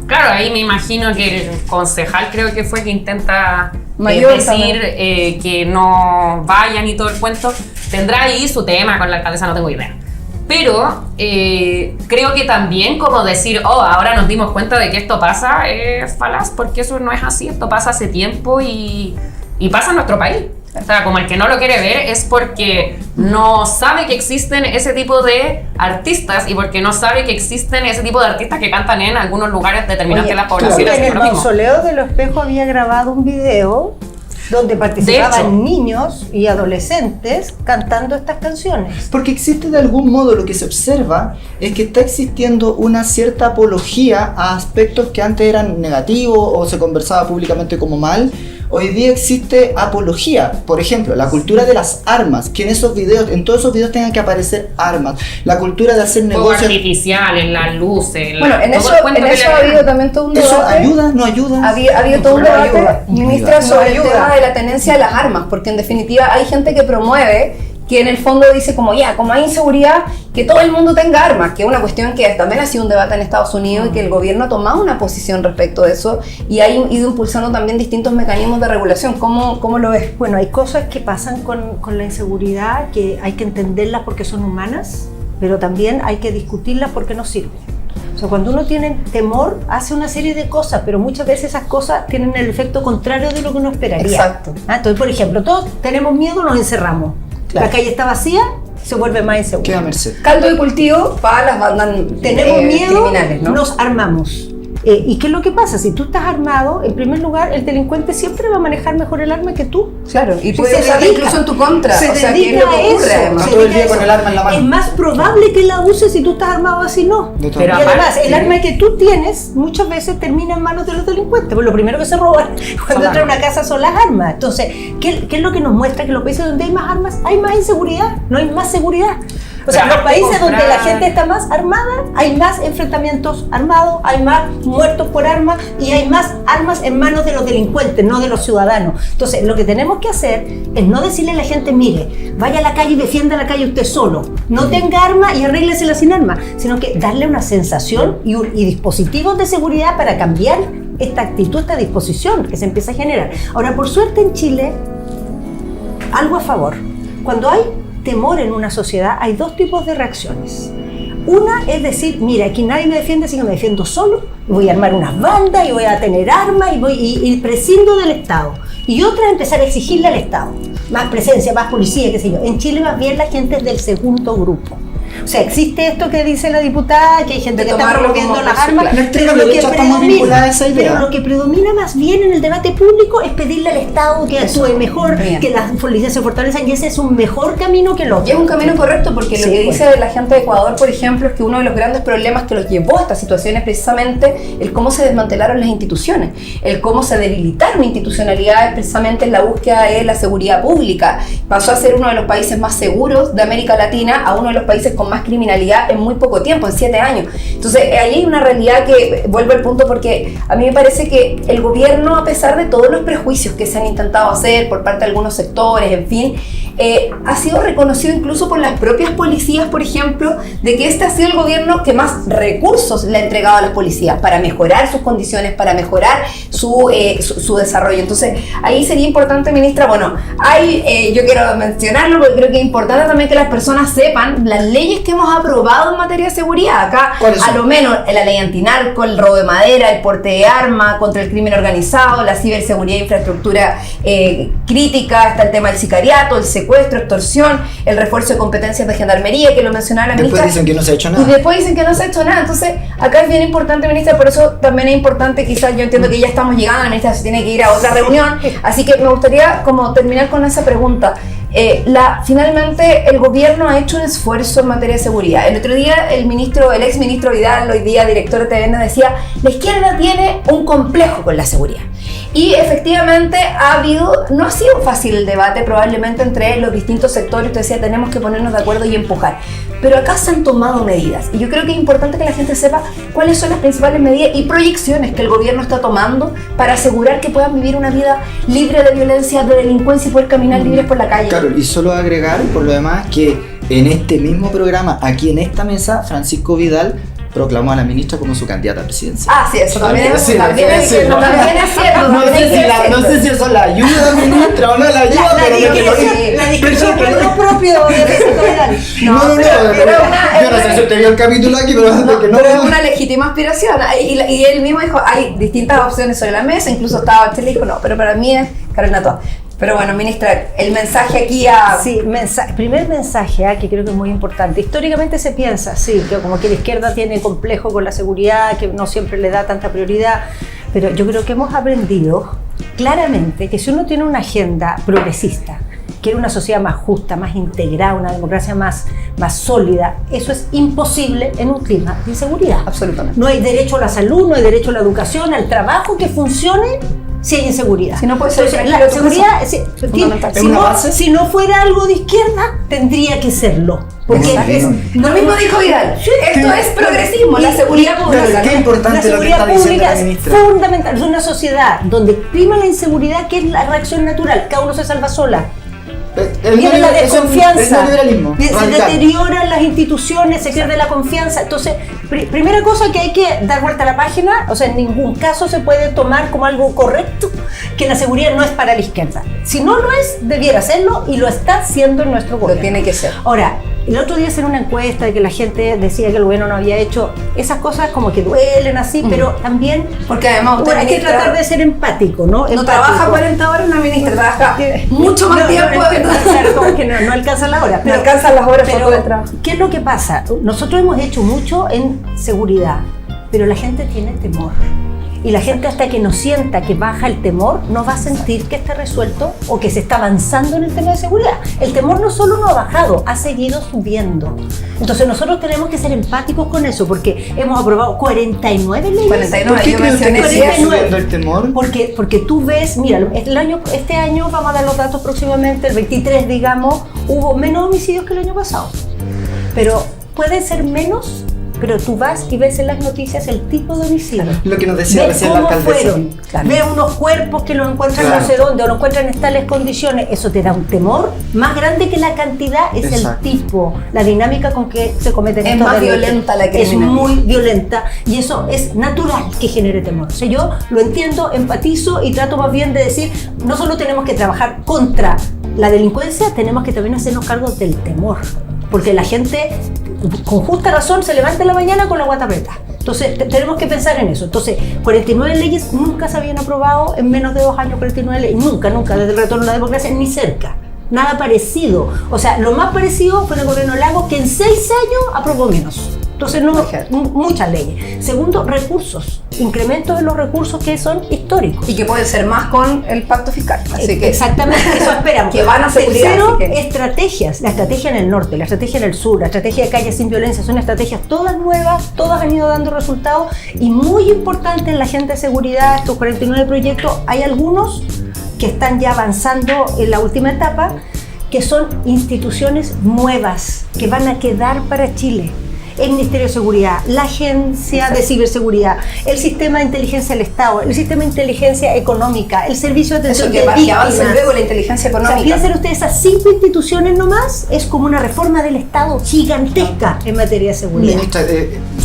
S3: Claro, ahí me imagino que el concejal creo que fue que intenta decir que no vayan y todo el cuento. Tendrá ahí su tema con la alcaldesa, no tengo idea. Pero creo que también como decir, ahora nos dimos cuenta de que esto pasa, es falaz, porque eso no es así, esto pasa hace tiempo y pasa en nuestro país. O sea, como el que no lo quiere ver es porque no sabe que existen ese tipo de artistas y porque no sabe que existen ese tipo de artistas que cantan en algunos lugares determinados de las poblaciones.
S4: En el mausoleo de Los Espejos había grabado un video donde participaban niños y adolescentes cantando estas canciones.
S2: Porque existe de algún modo, lo que se observa es que está existiendo una cierta apología a aspectos que antes eran negativos o se conversaba públicamente como mal. Hoy día existe apología, por ejemplo, la cultura de las armas, que en todos esos videos tengan que aparecer armas, la cultura de hacer negocios
S3: artificiales, las luces,
S1: bueno, en eso ha habido también todo un debate.
S2: ¿Eso ayuda? ¿No ayuda?
S1: Ha habido todo un debate, ministra, sobre el tema de la tenencia de las armas, porque en definitiva hay gente que promueve, que en el fondo dice como como hay inseguridad, que todo el mundo tenga armas, que es una cuestión que también ha sido un debate en Estados Unidos y que el gobierno ha tomado una posición respecto de eso y ha ido impulsando también distintos mecanismos de regulación. ¿Cómo lo ves?
S4: Bueno, hay cosas que pasan con la inseguridad que hay que entenderlas porque son humanas, pero también hay que discutirlas porque no sirven. O sea, cuando uno tiene temor, hace una serie de cosas, pero muchas veces esas cosas tienen el efecto contrario de lo que uno esperaría.
S1: Exacto.
S4: Entonces, por ejemplo, todos tenemos miedo, nos encerramos. Claro. La calle está vacía, se vuelve más insegura.
S2: Queda merced.
S1: Caldo de cultivo para las bandas
S4: tenemos miedo,
S1: criminales, ¿no?
S4: Nos armamos. ¿Y qué es lo que pasa? Si tú estás armado, en primer lugar, el delincuente siempre va a manejar mejor el arma que tú.
S1: Claro, y puede usarla incluso en tu contra.
S4: Se dedica
S1: ¿qué es lo que ocurre,
S4: además?
S2: Todo el día con el arma en la mano.
S4: Es más probable que la uses si tú estás armado así, no.
S3: Pero
S4: y además, el arma que tú tienes muchas veces termina en manos de los delincuentes. Pues lo primero que se roban cuando entra a una casa son las armas. Entonces, ¿qué es lo que nos muestra? Que los países donde hay más armas, hay más inseguridad, no hay más seguridad. O sea, en los países donde la gente está más armada, hay más enfrentamientos armados, hay más muertos por armas y hay más armas en manos de los delincuentes, no de los ciudadanos. Entonces, lo que tenemos que hacer es no decirle a la gente, mire, vaya a la calle y defienda la calle usted solo, no tenga arma y arréglesela sin arma, sino que darle una sensación y dispositivos de seguridad para cambiar esta actitud, esta disposición que se empieza a generar. Ahora, por suerte en Chile, algo a favor. Cuando hay temor en una sociedad, hay dos tipos de reacciones. Una es decir, mira, aquí nadie me defiende, así que me defiendo solo, voy a armar unas bandas y voy a tener armas y prescindo del Estado. Y otra es empezar a exigirle al Estado más presencia, más policía, qué sé yo. En Chile más bien la gente es del segundo grupo. O sea, existe esto que dice la diputada, que hay gente
S1: De
S4: que está
S1: tomarlo
S4: promoviendo
S1: como
S4: las
S1: por su
S4: armas,
S1: plan.
S2: La extrema
S4: pero
S2: derecha está muy vinculada a esa idea.
S4: pero lo que predomina más bien en el debate público es pedirle al Estado que actúe mejor,
S1: bien.
S4: que las policías se fortalezcan, y ese es un mejor camino que el otro.
S1: Y es un camino correcto porque lo
S4: Sí,
S1: que
S4: pues.
S1: dice la gente de Ecuador, por ejemplo, es que uno de los grandes problemas que los llevó a esta situación es precisamente el cómo se desmantelaron las instituciones, el cómo se debilitaron institucionalidades precisamente en la búsqueda de la seguridad pública. Pasó a ser uno de los países más seguros de América Latina a uno de los países con más criminalidad en muy poco tiempo, en 7 años. Entonces, ahí hay una realidad que vuelvo al punto porque a mí me parece que el gobierno, a pesar de todos los prejuicios que se han intentado hacer por parte de algunos sectores, en fin, ha sido reconocido incluso por las propias policías, por ejemplo, de que este ha sido el gobierno que más recursos le ha entregado a las policías para mejorar sus condiciones, para mejorar su desarrollo. Entonces, ahí sería importante, ministra, bueno, yo quiero mencionarlo porque creo que es importante también que las personas sepan las leyes que hemos aprobado en materia de seguridad. Acá,
S2: ¿cuáles son?
S1: a lo menos, la ley antinarco, el robo de madera, el porte de armas, contra el crimen organizado, la ciberseguridad e infraestructura crítica, está el tema del sicariato, el secuestro, extorsión, el refuerzo de competencias de gendarmería, que lo mencionaba la ministra.
S2: Después dicen que no se ha hecho
S1: Y
S2: nada.
S1: después dicen que no se ha hecho nada. Entonces, acá es bien importante, ministra, por eso también es importante, quizás yo entiendo que ya estamos llegando, la ministra se tiene que ir a otra reunión, así que me gustaría como terminar con esa pregunta. Finalmente el gobierno ha hecho un esfuerzo en materia de seguridad. El otro día el ex ministro Vidal, hoy día director de TVN, decía: la izquierda tiene un complejo con la seguridad. Y efectivamente no ha sido fácil el debate probablemente entre los distintos sectores. Usted decía, tenemos que ponernos de acuerdo y empujar. Pero acá se han tomado medidas. Y yo creo que es importante que la gente sepa cuáles son las principales medidas y proyecciones que el gobierno está tomando para asegurar que puedan vivir una vida libre de violencia, de delincuencia y poder caminar libres por la calle.
S2: Carol, y solo agregar por lo demás que en este mismo programa, aquí en esta mesa, Francisco Vidal proclamó a la ministra como su candidata a presidencia.
S1: Ah, sí, eso también es cierto.
S2: No sé si eso la ayuda, ministra, o no la ayuda, pero
S4: La discusión no es lo propio de Francisco Vidal.
S2: No, yo no sé si usted vio el capítulo aquí, pero
S1: Pero es una legítima aspiración. Y él mismo dijo, hay distintas opciones sobre la mesa, incluso estaba Bachelet y dijo, no, pero para mí es Carolina Toa. Pero bueno, ministra, el mensaje aquí a...
S4: Sí, primer mensaje que creo que es muy importante. Históricamente se piensa, sí, que como que la izquierda tiene complejo con la seguridad, que no siempre le da tanta prioridad, pero yo creo que hemos aprendido claramente que si uno tiene una agenda progresista, quiere una sociedad más justa, más integrada, una democracia más sólida, eso es imposible en un clima de inseguridad.
S1: Absolutamente.
S4: No hay derecho a la salud, no hay derecho a la educación, al trabajo que funcione si hay inseguridad.
S1: Si no puede ser
S4: Entonces,
S1: tranquilo
S4: la
S1: tu
S4: seguridad,
S1: casa. Fundamental.
S2: ¿Es una base?
S4: si no fuera algo de izquierda, tendría que serlo. Porque
S1: Lo mismo dijo Vidal. Esto es progresismo, la seguridad pública.
S2: Qué importante
S4: la
S2: lo que
S4: seguridad
S2: está diciendo
S4: pública
S2: la
S4: es
S2: ministra.
S4: fundamental. Es una sociedad donde prima la inseguridad, que es la reacción natural. Cada uno se salva sola. Viene la desconfianza,
S2: El neoliberalismo
S4: se
S2: radical.
S4: deterioran las instituciones, se pierde la confianza. Entonces, primera cosa que hay que dar vuelta a la página, o sea, en ningún caso se puede tomar como algo correcto que la seguridad no es para la izquierda. Si no lo es, debiera serlo y lo está haciendo en nuestro gobierno.
S1: Lo tiene que ser.
S4: Ahora, el otro día hacían una encuesta de que la gente decía que el gobierno no había hecho esas cosas, como que duelen así, pero también
S1: Porque además usted,
S4: hay que
S1: ministra,
S4: tratar de ser empático, ¿no?
S1: no
S4: Empático.
S1: trabaja 40 horas una ministra, trabaja mucho más tiempo.
S4: Claro, como que no alcanza la hora.
S1: No alcanzan las horas
S4: pero
S1: por el trabajo.
S4: ¿qué es lo que pasa? Nosotros hemos hecho mucho en seguridad, pero la gente tiene temor. Y la gente, hasta que no sienta que baja el temor, no va a sentir que está resuelto o que se está avanzando en el tema de seguridad. El temor no solo no ha bajado, ha seguido subiendo. Entonces nosotros tenemos que ser empáticos con eso, porque hemos aprobado 49 leyes.
S1: 49,
S2: ¿Por qué
S1: yo
S2: cree usted que
S1: mencioné
S2: sigue
S4: 49.
S2: subiendo el temor?
S4: Porque tú ves, mira, este año, vamos a dar los datos próximamente, el 23, digamos, hubo menos homicidios que el año pasado. Pero puede ser menos, pero tú vas y ves en las noticias el tipo de homicidio.
S2: Lo que nos decía
S4: Ves
S2: recién la
S4: cómo
S2: alcaldesa.
S4: fueron,
S1: Claro.
S4: ves unos cuerpos que los encuentran
S2: Claro.
S4: no sé dónde, o los encuentran en tales condiciones, eso te da un temor más grande que la cantidad, es
S2: Exacto.
S4: el tipo, la dinámica con que se cometen
S1: Es
S4: estos
S1: más
S4: delitos.
S1: violenta la
S4: Es
S1: criminalidad.
S4: muy violenta y eso es natural que genere temor. O sea, yo lo entiendo, empatizo y trato más bien de decir, no solo tenemos que trabajar contra la delincuencia, tenemos que también hacernos cargo del temor, porque la gente con justa razón se levanta en la mañana con la guata apretada. Entonces tenemos que pensar en eso. Entonces 49 leyes nunca se habían aprobado en menos de 2 años, 49 leyes, nunca, desde el retorno a la democracia, ni cerca. nada parecido. O sea, lo más parecido fue en el gobierno Lagos, que en 6 años aprobó menos. Entonces, muchas leyes. Segundo, recursos. Incrementos en los recursos que son históricos.
S1: Y que pueden ser más con el pacto fiscal. Así que
S4: exactamente, eso esperamos.
S1: Que van a seguridad.
S4: Tercero, estrategias. La estrategia en el norte, la estrategia en el sur, la estrategia de calles sin violencia, son estrategias todas nuevas, todas han ido dando resultados. Y muy importante en la agenda de seguridad, estos 49 proyectos, hay algunos que están ya avanzando en la última etapa, que son instituciones nuevas que van a quedar para Chile. El Ministerio de Seguridad, la Agencia de Ciberseguridad, el Sistema de Inteligencia del Estado, el Sistema de Inteligencia Económica, el Servicio de Atención de Víctimas.
S1: Que avance luego la inteligencia económica.
S4: O sea, piensen ustedes, esas 5 instituciones nomás es como una reforma del Estado gigantesca en materia de seguridad.
S2: Ministra,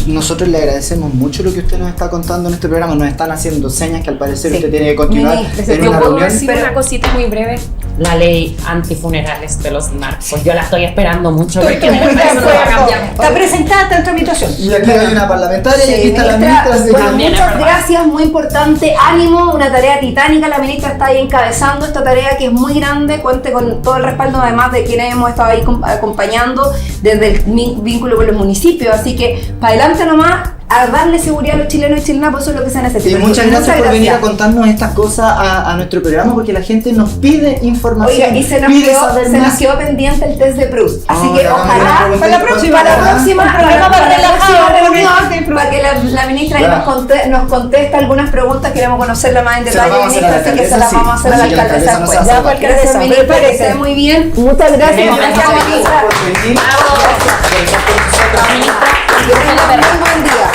S2: nosotros le agradecemos mucho lo que usted nos está contando en este programa. Nos están haciendo señas que al parecer usted tiene que continuar en
S3: Yo
S2: una
S3: puedo
S2: reunión.
S3: decir una cosita muy breve. La ley antifunerales de los narcos. Yo la estoy esperando mucho porque me parece que no va a cambiar.
S4: Está presentada, está en tramitación.
S2: Y aquí hay una parlamentaria y aquí está la ministra. así que-
S1: Bueno,
S3: También es
S1: muchas
S3: verdad.
S1: gracias, muy importante. Ánimo, una tarea titánica. La ministra está ahí encabezando esta tarea que es muy grande. Cuente con todo el respaldo, además de quienes hemos estado ahí acompañando desde el vínculo con los municipios. Así que, para adelante nomás, a darle seguridad a los chilenos y chilenas, pues eso es lo que se necesita.
S2: Y muchas gracias por venir a contarnos estas cosas a nuestro programa, porque la gente nos pide información.
S1: Oiga, y se nos
S2: pide saber
S1: nos
S2: más.
S1: quedó pendiente el test de Proust. Así
S2: Oh,
S1: que
S2: ya,
S1: ojalá
S2: ya,
S1: para la próxima,
S4: programa
S1: para la
S4: relajado,
S1: próxima reunión, para que la ministra ahí
S2: Ya.
S1: nos conteste algunas preguntas, queremos conocerla más en
S2: Se las
S1: detalle,
S2: vamos a hacer a la
S1: ministra, así que se
S2: alcaldesa,
S1: las
S2: sí.
S1: vamos a hacer a la
S2: Así que la
S1: alcaldesa
S2: alcaldesa nos
S1: después.
S2: hace
S1: Ya,
S2: falta.
S1: gracias, ministra, que esté muy bien. Muchas gracias.
S3: Tenemos
S1: Gracias,
S3: muchas
S1: ministra.
S2: por venir.
S1: Que tengan un buen día.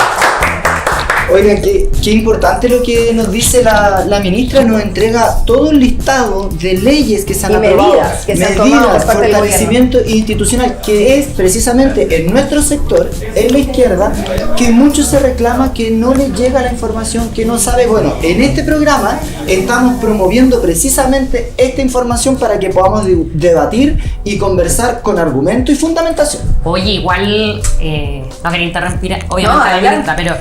S2: Oigan, qué importante lo que nos dice la ministra. Nos entrega todo un listado de leyes que se han
S1: Y
S2: aprobado,
S1: medidas que se han tomado por parte del
S2: fortalecimiento institucional, que es precisamente en nuestro sector, en la izquierda, que mucho se reclama que no le llega la información, que no sabe. Bueno, en este programa estamos promoviendo precisamente esta información para que podamos debatir y conversar con argumento y fundamentación.
S3: Oye, igual, no quería interrumpir, obviamente, a la
S1: adelante.
S3: ministra, pero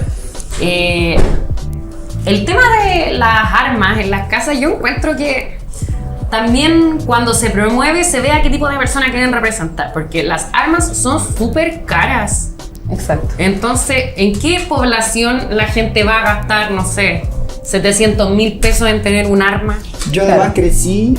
S3: el tema de las armas en las casas, yo encuentro que también cuando se promueve se ve a qué tipo de personas quieren representar, porque las armas son súper caras.
S1: Exacto.
S3: Entonces, ¿en qué población la gente va a gastar, no sé, 700.000 pesos en tener un arma?
S2: Yo
S1: Claro.
S2: además crecí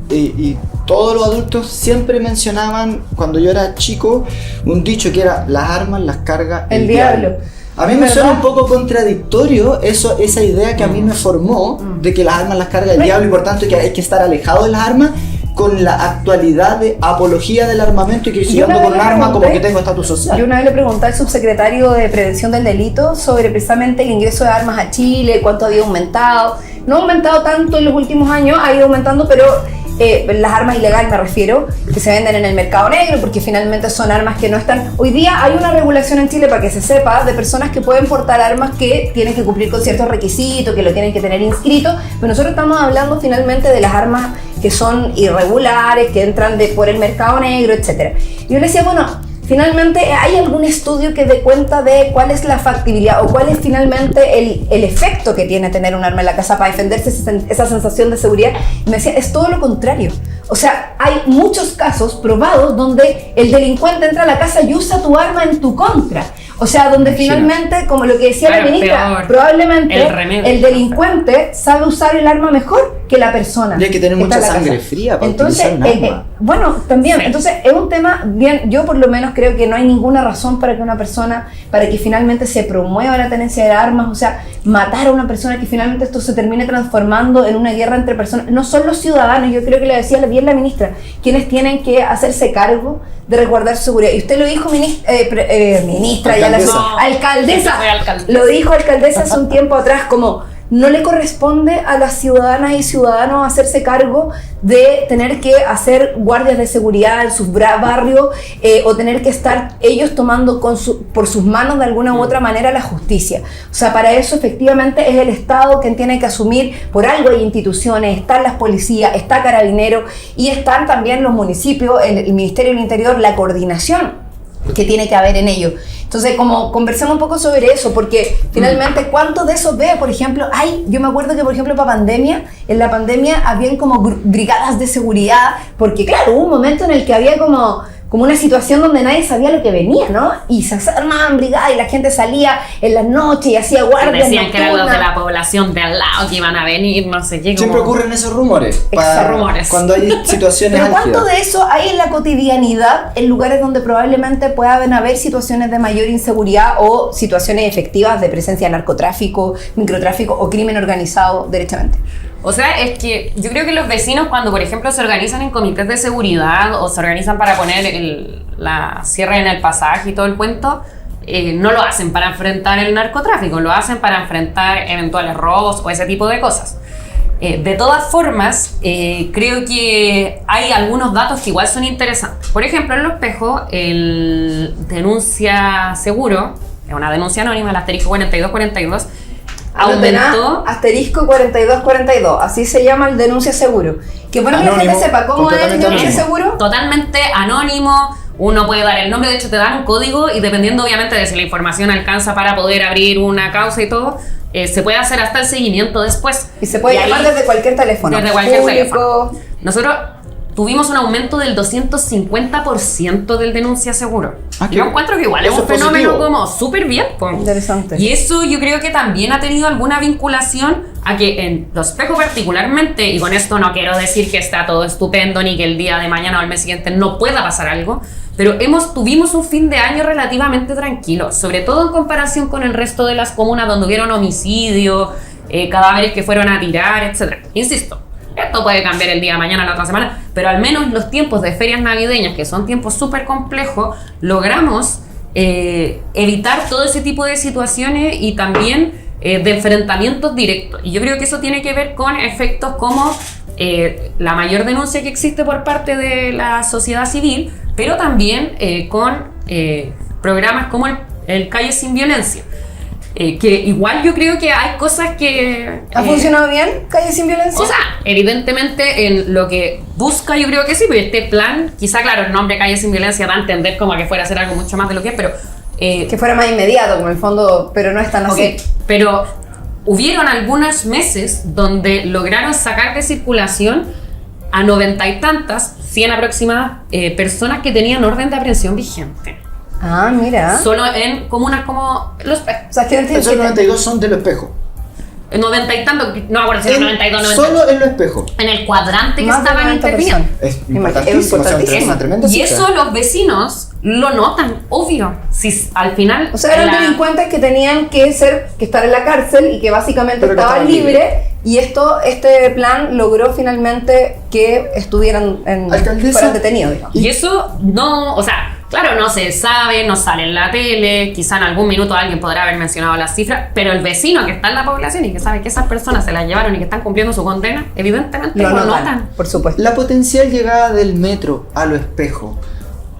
S2: y todos los adultos siempre mencionaban, cuando yo era chico, un dicho que era: las armas las carga
S1: El diablo.
S2: A mí me suena un poco contradictorio esa idea que a mí me formó de que las armas las carga el diablo y por tanto que hay que estar alejado de las armas, con la actualidad de apología del armamento y que si yo ando con un arma como que tengo estatus social.
S1: Yo una vez le pregunté al subsecretario de Prevención del Delito sobre precisamente el ingreso de armas a Chile, cuánto había aumentado. No ha aumentado tanto en los últimos años, ha ido aumentando, pero las armas ilegales me refiero, que se venden en el mercado negro, porque finalmente son armas que no están... Hoy día hay una regulación en Chile, para que se sepa, de personas que pueden portar armas que tienen que cumplir con ciertos requisitos, que lo tienen que tener inscrito, pero nosotros estamos hablando finalmente de las armas que son irregulares, que entran por el mercado negro, etc. Y yo le decía, bueno, finalmente, ¿hay algún estudio que dé cuenta de cuál es la factibilidad o cuál es finalmente el efecto que tiene tener un arma en la casa para defenderse, esa sensación de seguridad? Y me decía, es todo lo contrario. O sea, hay muchos casos probados donde el delincuente entra a la casa y usa tu arma en tu contra. O sea, donde finalmente, como lo que decía
S3: Claro,
S1: la ministra,
S3: peor.
S1: probablemente
S3: El remedio.
S1: el delincuente sabe usar el arma mejor que la persona.
S2: Y hay que tener
S1: está
S2: mucha
S1: en la
S2: sangre
S1: casa.
S2: fría para
S1: Entonces,
S2: utilizar un arma.
S1: bueno, también,
S3: Sí.
S1: entonces es un tema bien, yo por lo menos creo que no hay ninguna razón para que una persona, para que finalmente se promueva la tenencia de armas, o sea, matar a una persona, que finalmente esto se termine transformando en una guerra entre personas. No son los ciudadanos, yo creo que le decía bien la ministra, quienes tienen que hacerse cargo de resguardar su seguridad. Y usted lo dijo, ministra, ya la
S2: Alcaldesa.
S1: alcaldesa,
S3: Fue alcaldesa.
S1: lo dijo alcaldesa hace un tiempo atrás, como no le corresponde a las ciudadanas y ciudadanos hacerse cargo de tener que hacer guardias de seguridad en sus barrios o tener que estar ellos tomando por sus manos de alguna u otra manera la justicia. O sea, para eso efectivamente es el Estado quien tiene que asumir. Por algo hay instituciones, están las policías, está Carabineros y están también los municipios, el Ministerio del Interior, la coordinación que tiene que haber en ello. Entonces, como conversemos un poco sobre eso, porque finalmente, ¿cuánto de eso ve? Por ejemplo, yo me acuerdo que, por ejemplo, en la pandemia habían como brigadas de seguridad, porque claro, hubo un momento en el que había como una situación donde nadie sabía lo que venía, ¿no? Y se armaban brigadas y la gente salía en las noches y hacía guardias
S3: decían que eran los
S1: nocturnas.
S3: de la población de al lado que iban a venir, no sé qué.
S2: Siempre ocurren esos rumores.
S3: Rumores.
S2: Cuando hay situaciones
S1: Pero ¿cuánto
S2: álgidas.
S1: de eso hay en la cotidianidad, en lugares donde probablemente puedan haber situaciones de mayor inseguridad o situaciones efectivas de presencia de narcotráfico, microtráfico o crimen organizado derechamente?
S3: O sea, es que yo creo que los vecinos cuando, por ejemplo, se organizan en comités de seguridad o se organizan para poner la sierra en el pasaje y todo el cuento, no lo hacen para enfrentar el narcotráfico, lo hacen para enfrentar eventuales robos o ese tipo de cosas. De todas formas, creo que hay algunos datos que igual son interesantes. Por ejemplo, en Los Espejos, el denuncia seguro, es una denuncia anónima, el asterisco 4242, aumentó.
S1: Asterisco 4242, así se llama el denuncia seguro. Que bueno que la gente
S2: Anónimo,
S1: sepa cómo es el
S2: completamente
S1: denuncia
S2: anónimo.
S1: seguro.
S3: Totalmente anónimo, uno puede dar el nombre, de hecho te dan un código y dependiendo obviamente de si la información alcanza para poder abrir una causa y todo, se puede hacer hasta el seguimiento después.
S1: Y se puede llamar desde cualquier teléfono.
S3: Desde cualquier
S1: público.
S3: teléfono. Nosotros tuvimos un aumento del 250% del denuncia seguro. Yo encuentro que igual es
S2: Eso
S3: un
S2: es
S3: fenómeno
S2: positivo.
S3: como súper bien.
S1: Interesante.
S3: Y eso yo creo que también ha tenido alguna vinculación a que en Los Espejos particularmente, y con esto no quiero decir que está todo estupendo ni que el día de mañana o el mes siguiente no pueda pasar algo, pero tuvimos un fin de año relativamente tranquilo, sobre todo en comparación con el resto de las comunas donde hubieron homicidios, cadáveres que fueron a tirar, etc. Insisto, esto puede cambiar el día de mañana, la otra semana, pero al menos los tiempos de ferias navideñas, que son tiempos súper complejos, logramos evitar todo ese tipo de situaciones y también de enfrentamientos directos. Y yo creo que eso tiene que ver con efectos como la mayor denuncia que existe por parte de la sociedad civil, pero también con programas como el Calle Sin Violencia. Que igual yo creo que hay cosas que...
S1: ¿Ha funcionado bien Calle Sin Violencia?
S3: O sea, evidentemente en lo que busca yo creo que sí, pero este plan, quizá claro, el nombre Calle Sin Violencia da a entender como que fuera a ser algo mucho más de lo que es, pero...
S1: que fuera más inmediato, como en el fondo, pero no es tan así.
S3: Pero hubieron algunos meses donde lograron sacar de circulación a 90 y tantas, 100 aproximadas personas que tenían orden de aprehensión vigente.
S1: Ah, mira.
S3: Solo en comunas como Los Espejos.
S1: O sea, que no entiendo
S2: Esos 92 son de Los Espejos.
S3: 90 y tantos, no me acuerdo si era 92, 90.
S2: Solo en Los Espejos.
S3: En el cuadrante que
S1: Más de
S3: estaban
S1: 90
S3: interviniendo.
S1: personas.
S2: Es importantísimo.
S1: importantísimo.
S2: Una tremenda
S3: Y
S2: cifra.
S3: eso los vecinos lo notan, obvio. Si al final.
S1: O sea, eran delincuentes que tenían que estar en la cárcel y que básicamente
S2: Pero que
S1: estaban
S2: estaban
S1: libres. Y este plan logró finalmente que estuvieran
S2: Alcaldesa.
S1: fueran detenidos, digamos.
S3: Y eso no, o sea, claro, no se sabe, no sale en la tele, quizá en algún minuto alguien podrá haber mencionado las cifras, pero el vecino que está en la población y que sabe que esas personas se las llevaron y que están cumpliendo su condena, evidentemente lo notan.
S1: por supuesto.
S2: La potencial llegada del metro a Los Espejos,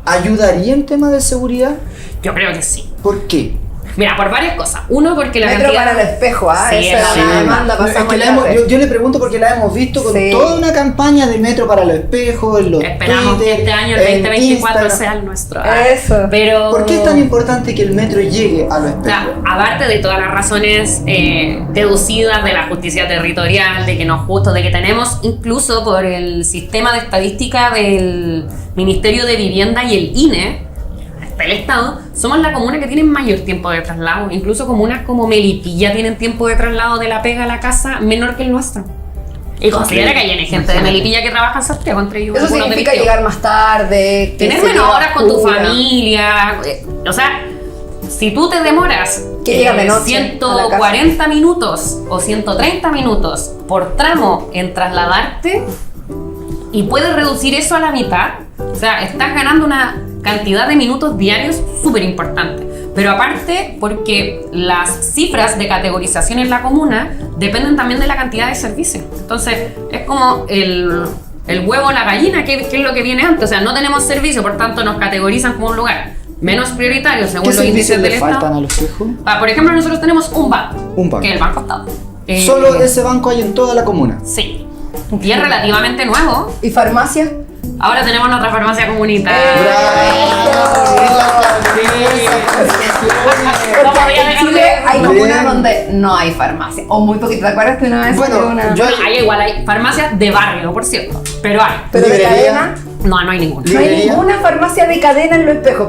S2: ¿ayudaría en tema de seguridad?
S3: Yo creo que sí.
S2: ¿Por qué?
S3: Mira, por varias cosas. Uno, porque la
S1: Metro
S3: cantidad...
S1: para el espejo,
S3: Sí,
S1: esa
S3: sí.
S1: es una demanda,
S2: Es
S1: pasamos
S2: que
S1: en la red.
S2: yo le pregunto porque la hemos visto con
S1: Sí.
S2: toda una campaña de metro para Los Espejos, en los
S3: Esperamos
S2: Twitter,
S3: que este año, el
S2: en
S3: 2024,
S2: Instagram.
S3: sea el nuestro.
S1: Eso.
S3: Pero...
S2: ¿Por qué es tan importante que el metro llegue a Los
S3: O
S2: Espejos?
S3: sea, aparte de todas las razones deducidas de la justicia territorial, de que no es justo, de que tenemos incluso por el sistema de estadística del Ministerio de Vivienda y el INE, del Estado, somos la comuna que tiene mayor tiempo de traslado. Incluso comunas como Melipilla tienen tiempo de traslado de la pega a la casa menor que el nuestro. Y considera que hay gente de
S2: Imagínate.
S3: Melipilla que trabaja en Santiago, entre ellos.
S1: Eso
S3: algunos de
S1: significa
S3: mis tíos.
S1: llegar más tarde, que
S3: Tener
S1: se
S3: menos
S1: lleva
S3: horas con tu
S1: oscura.
S3: familia. O sea, si tú te demoras
S1: Que llega de noche a la
S3: 140 minutos o 130 minutos por tramo en trasladarte y puedes reducir eso a la mitad, o sea, estás ganando una cantidad de minutos diarios súper importante. Pero aparte, porque las cifras de categorización en la comuna dependen también de la cantidad de servicios. Entonces, es como el huevo o la gallina, ¿qué es lo que viene antes? O sea, no tenemos servicio, por tanto nos categorizan como un lugar menos prioritario según
S2: ¿Qué
S3: los índices
S2: servicios
S3: del
S2: le faltan
S3: Estado.
S2: a Los Espejos?
S3: Por ejemplo, nosotros tenemos un banco,
S2: Un banco.
S3: que es el Banco Estado.
S2: Solo ese banco hay en toda la comuna.
S3: Sí. Y es relativamente nuevo.
S1: ¿Y farmacia?
S3: Ahora tenemos nuestra farmacia comunitaria.
S2: ¡Bravo!
S3: No podía dejar
S1: Chile
S3: de-
S1: hay
S2: Bien.
S1: comunas donde no hay farmacia, o muy poquito. ¿Te acuerdas que una vez
S2: Bueno,
S1: salió una...
S2: yo-
S3: Igual hay farmacias de barrio, por cierto, pero hay.
S1: Pero de
S2: librería.
S1: cadena,
S3: No hay ninguna.
S1: no hay
S2: ¿Librería?
S1: ninguna farmacia de cadena en Los Espejos,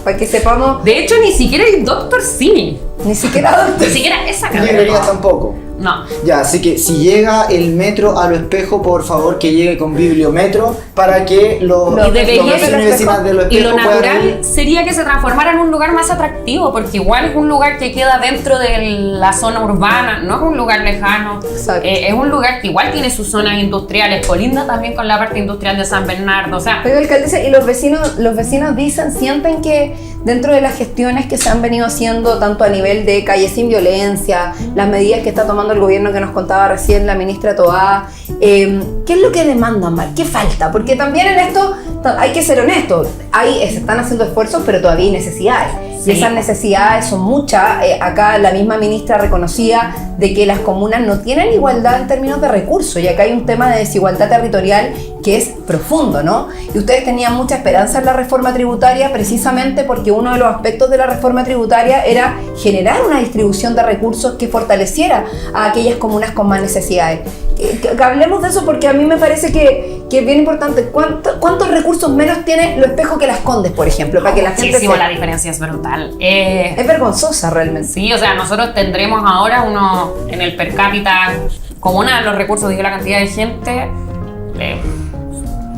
S1: para que sepamos,
S3: De hecho, ni siquiera hay Dr. Simi.
S1: ni siquiera
S3: Ni siquiera esa
S2: Librerías
S3: cadena.
S2: tampoco.
S3: No.
S2: Ya, así que si llega el metro a Lo Espejo, por favor que llegue con bibliometro para que los
S1: Y
S3: debería-
S2: vecinos y vecinas de Lo
S3: Y
S2: Espejo
S3: lo
S2: puedan
S3: natural
S2: ir.
S3: sería que se transformara en un lugar más atractivo, porque igual es un lugar que queda dentro de la zona urbana, no es un lugar lejano.
S1: Exacto.
S3: Es un lugar que igual tiene sus zonas industriales, colinda también con la parte industrial de San Bernardo. O sea,
S1: Oiga, alcaldesa, y los vecinos dicen, sienten que dentro de las gestiones que se han venido haciendo, tanto a nivel de calle sin violencia, las medidas que está tomando el gobierno que nos contaba recién la ministra Toá, ¿qué es lo que demandan más? ¿Qué falta? Porque también en esto hay que ser honestos, se están haciendo esfuerzos, pero todavía hay necesidades.
S3: Sí.
S1: Y esas necesidades son muchas. Acá la misma ministra reconocía de que las comunas no tienen igualdad en términos de recursos, y acá hay un tema de desigualdad territorial que es profundo, ¿no? Y ustedes tenían mucha esperanza en la reforma tributaria precisamente porque uno de los aspectos de la reforma tributaria era generar una distribución de recursos que fortaleciera a aquellas comunas con más necesidades. Que hablemos de eso porque a mí me parece que es bien importante. ¿Cuántos recursos menos tiene Lo Espejo que Las Condes, por ejemplo? Para que la gente
S3: muchísimo,
S1: sepa.
S3: la diferencia es brutal.
S1: Es vergonzosa realmente.
S3: Sí, o sea, nosotros tendremos ahora uno en el per cápita, como una de los recursos, digo la cantidad de gente,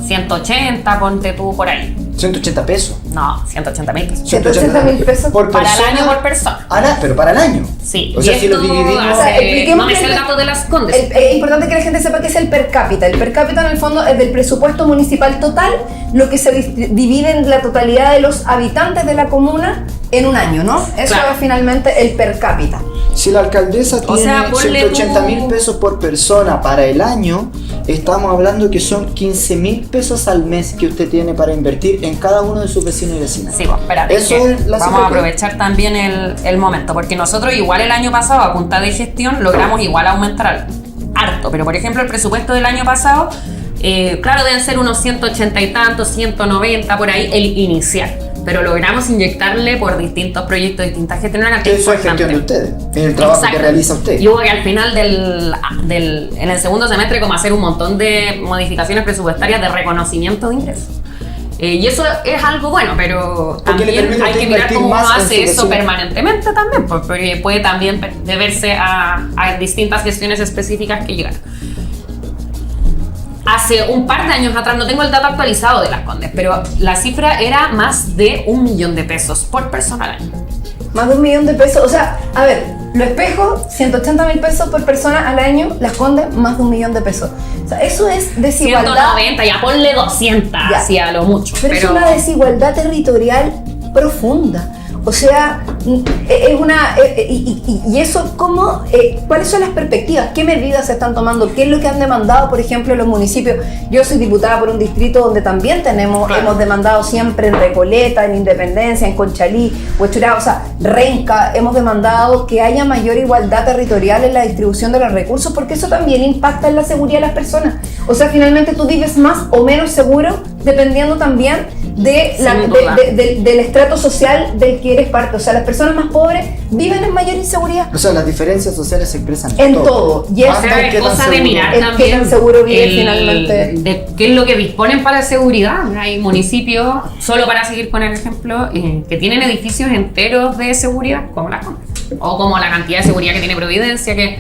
S3: 180, ponte tú por ahí.
S2: 180 pesos.
S3: No, 180.000 pesos.
S1: 180.000 pesos
S2: por
S3: Para el
S2: persona.
S3: año por persona.
S2: Pero para el año.
S3: Sí,
S2: O sea, si lo
S3: esto
S2: dividimos.
S3: hace-
S1: O sea, expliquemos
S3: no me
S1: que
S3: sé el
S1: el-
S3: dato de Las Condes.
S1: Es importante que la gente sepa que es el per cápita. El per cápita en el fondo es del presupuesto municipal total, lo que se divide en la totalidad de los habitantes de la comuna en un año, ¿no? Eso
S3: Claro.
S1: es finalmente el per cápita.
S2: Si la alcaldesa
S3: O
S2: tiene
S3: sea, ponle
S2: 180.000
S3: tú-
S2: pesos por persona para el año, estamos hablando que son 15.000 pesos al mes que usted tiene para invertir en cada uno de sus vecinos y vecinas.
S3: Sí, pues espérate,
S2: Eso
S3: que
S2: es la
S3: vamos
S2: cifra
S3: a
S2: que-
S3: aprovechar también el momento, porque nosotros igual el año pasado a punta de gestión logramos igual aumentar harto, pero por ejemplo el presupuesto del año pasado, claro, deben ser unos 180 y tantos, 190 por ahí, el inicial, pero logramos inyectarle por distintos proyectos, distintas gestiones, una cantidad
S2: Eso es gestión de
S3: importante.
S2: ustedes, en el trabajo
S3: Exacto.
S2: que realiza usted.
S3: Y hubo que al final en el segundo semestre como hacer un montón de modificaciones presupuestarias de reconocimiento de ingresos. Y eso es algo bueno, pero
S2: Porque le
S3: también
S2: permite a
S3: hay
S2: usted
S3: que mirar
S2: invertir
S3: cómo uno
S2: más en
S3: hace
S2: su
S3: eso
S2: vecino.
S3: permanentemente también, porque puede también deberse a distintas gestiones específicas que llegan. Hace un par de años atrás, no tengo el dato actualizado de Las Condes, pero la cifra era más de 1 millón de pesos por persona al año.
S1: Más de 1 millón de pesos. O sea, a ver, Lo Espejo, 180.000 pesos por persona al año. Las Condes, más de 1 millón de pesos. O sea, eso es desigualdad.
S3: 190, ya ponle 200,
S1: Ya.
S3: hacia lo mucho.
S1: Pero es una desigualdad territorial profunda. O sea, es una. Y eso, ¿cómo? ¿Cuáles son las perspectivas? ¿Qué medidas se están tomando? ¿Qué es lo que han demandado, por ejemplo, los municipios? Yo soy diputada por un distrito donde también
S3: Claro.
S1: hemos demandado siempre en Recoleta, en Independencia, en Conchalí, Huechuraba, o sea, Renca, hemos demandado que haya mayor igualdad territorial en la distribución de los recursos, porque eso también impacta en la seguridad de las personas. O sea, finalmente tú vives más o menos seguro dependiendo también
S3: Sin duda.
S1: del estrato social del que eres parte. O sea, las personas más pobres viven en mayor inseguridad.
S2: O sea, las diferencias sociales se expresan
S1: En todo. Y es-
S3: O sea, es cosa de mirar
S1: El
S3: también
S1: qué tan seguro vive finalmente.
S3: de qué es lo que disponen para seguridad. Hay municipios, solo para seguir con el ejemplo, que tienen edificios enteros de seguridad, como Las Condes, o como la cantidad de seguridad que tiene Providencia, que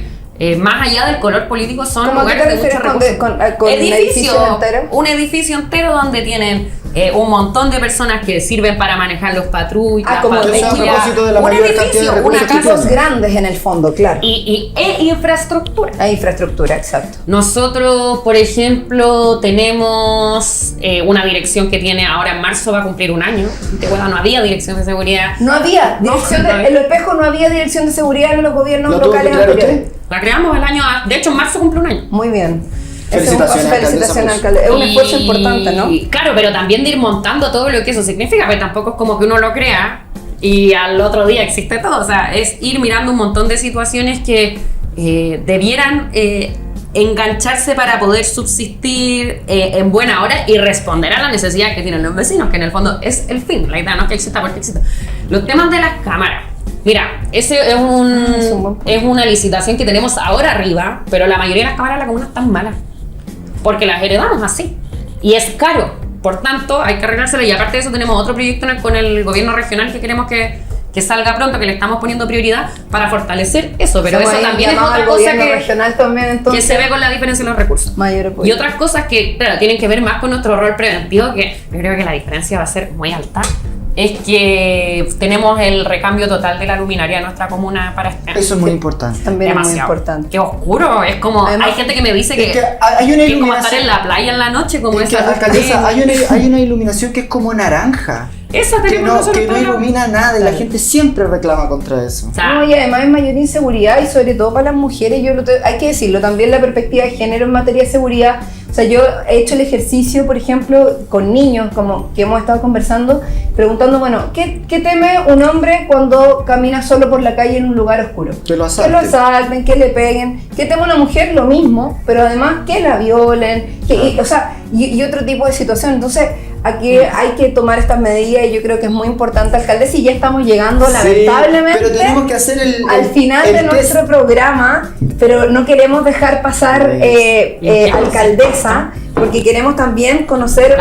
S3: más allá del color político son
S1: ¿Cómo a qué
S3: lugares
S1: te
S3: de mucho
S1: refieres con
S3: recursos.
S1: edificios enteros?
S3: Un edificio entero donde tienen un montón de personas que sirven para manejar los patrullas,
S1: como
S2: que sea a
S3: patrullas,
S2: propósito de la
S3: un
S2: mayor cantidad de
S3: edificio,
S2: recursos
S3: una
S2: que
S3: casa
S1: Casos grandes en el fondo, claro.
S3: e infraestructura.
S1: Hay infraestructura, exacto.
S3: Nosotros, por ejemplo, tenemos una dirección que tiene ahora en marzo, va a cumplir un año. Antigüedad no había dirección de seguridad.
S1: No había dirección
S3: no
S1: de,
S3: había.
S1: en Lo Espejo no había dirección de seguridad en los gobiernos
S2: ¿Lo tuvo que
S1: locales
S2: crear
S1: anteriores.
S2: usted?
S3: La creamos el año, de hecho en marzo cumple un año.
S1: Muy bien.
S2: Felicitaciones,
S1: Felicitaciones,
S2: alcaldesa,
S1: alcalde. Es un
S3: Y-
S1: esfuerzo importante, ¿no?
S3: Claro, pero también de ir montando todo lo que eso significa, pero tampoco es como que uno lo crea y al otro día existe todo. O sea, es ir mirando un montón de situaciones que debieran engancharse para poder subsistir en buena hora y responder a la necesidad que tienen los vecinos, que en el fondo es el fin. La idea no es que exista porque exista. Los temas de las cámaras. Mira, ese es una licitación que tenemos ahora arriba, pero la mayoría de las cámaras de la comuna están malas. Porque las heredamos así. Y es caro. Por tanto, hay que arreglársela. Y aparte de eso, tenemos otro proyecto con el gobierno regional que queremos que salga pronto, que le estamos poniendo prioridad para fortalecer eso. Pero eso también es otra cosa
S1: regional también, entonces,
S3: que se ve con la diferencia en los recursos. Y otras cosas que, claro, tienen que ver más con nuestro rol preventivo, que yo creo que la diferencia va a ser muy alta. Es que tenemos el recambio total de la luminaria de nuestra comuna para este año.
S2: Eso es muy importante.
S1: También
S3: demasiado.
S1: Es muy importante.
S3: Qué oscuro, es como,
S1: además,
S3: hay gente que me dice que
S2: hay una
S3: es como estar en la playa en la noche, como esa
S2: alcaldesa, hay una iluminación que es como naranja.
S3: Esa
S2: que no ilumina nada y la gente siempre reclama contra eso.
S3: O sea,
S1: no, y además es mayor inseguridad y sobre todo para las mujeres, hay que decirlo, también la perspectiva de género en materia de seguridad. O sea, yo he hecho el ejercicio, por ejemplo, con niños, como que hemos estado conversando, preguntando, bueno, ¿qué teme un hombre cuando camina solo por la calle en un lugar oscuro?
S2: Que lo asalten,
S1: que le peguen. ¿Qué teme una mujer? Lo mismo, pero además que la violen, y otro tipo de situación. Entonces, aquí hay que tomar estas medidas y yo creo que es muy importante, alcaldesa, y ya estamos llegando lamentablemente
S2: pero tenemos que hacer
S1: al final de nuestro programa, pero no queremos dejar pasar alcaldesa, porque queremos también conocer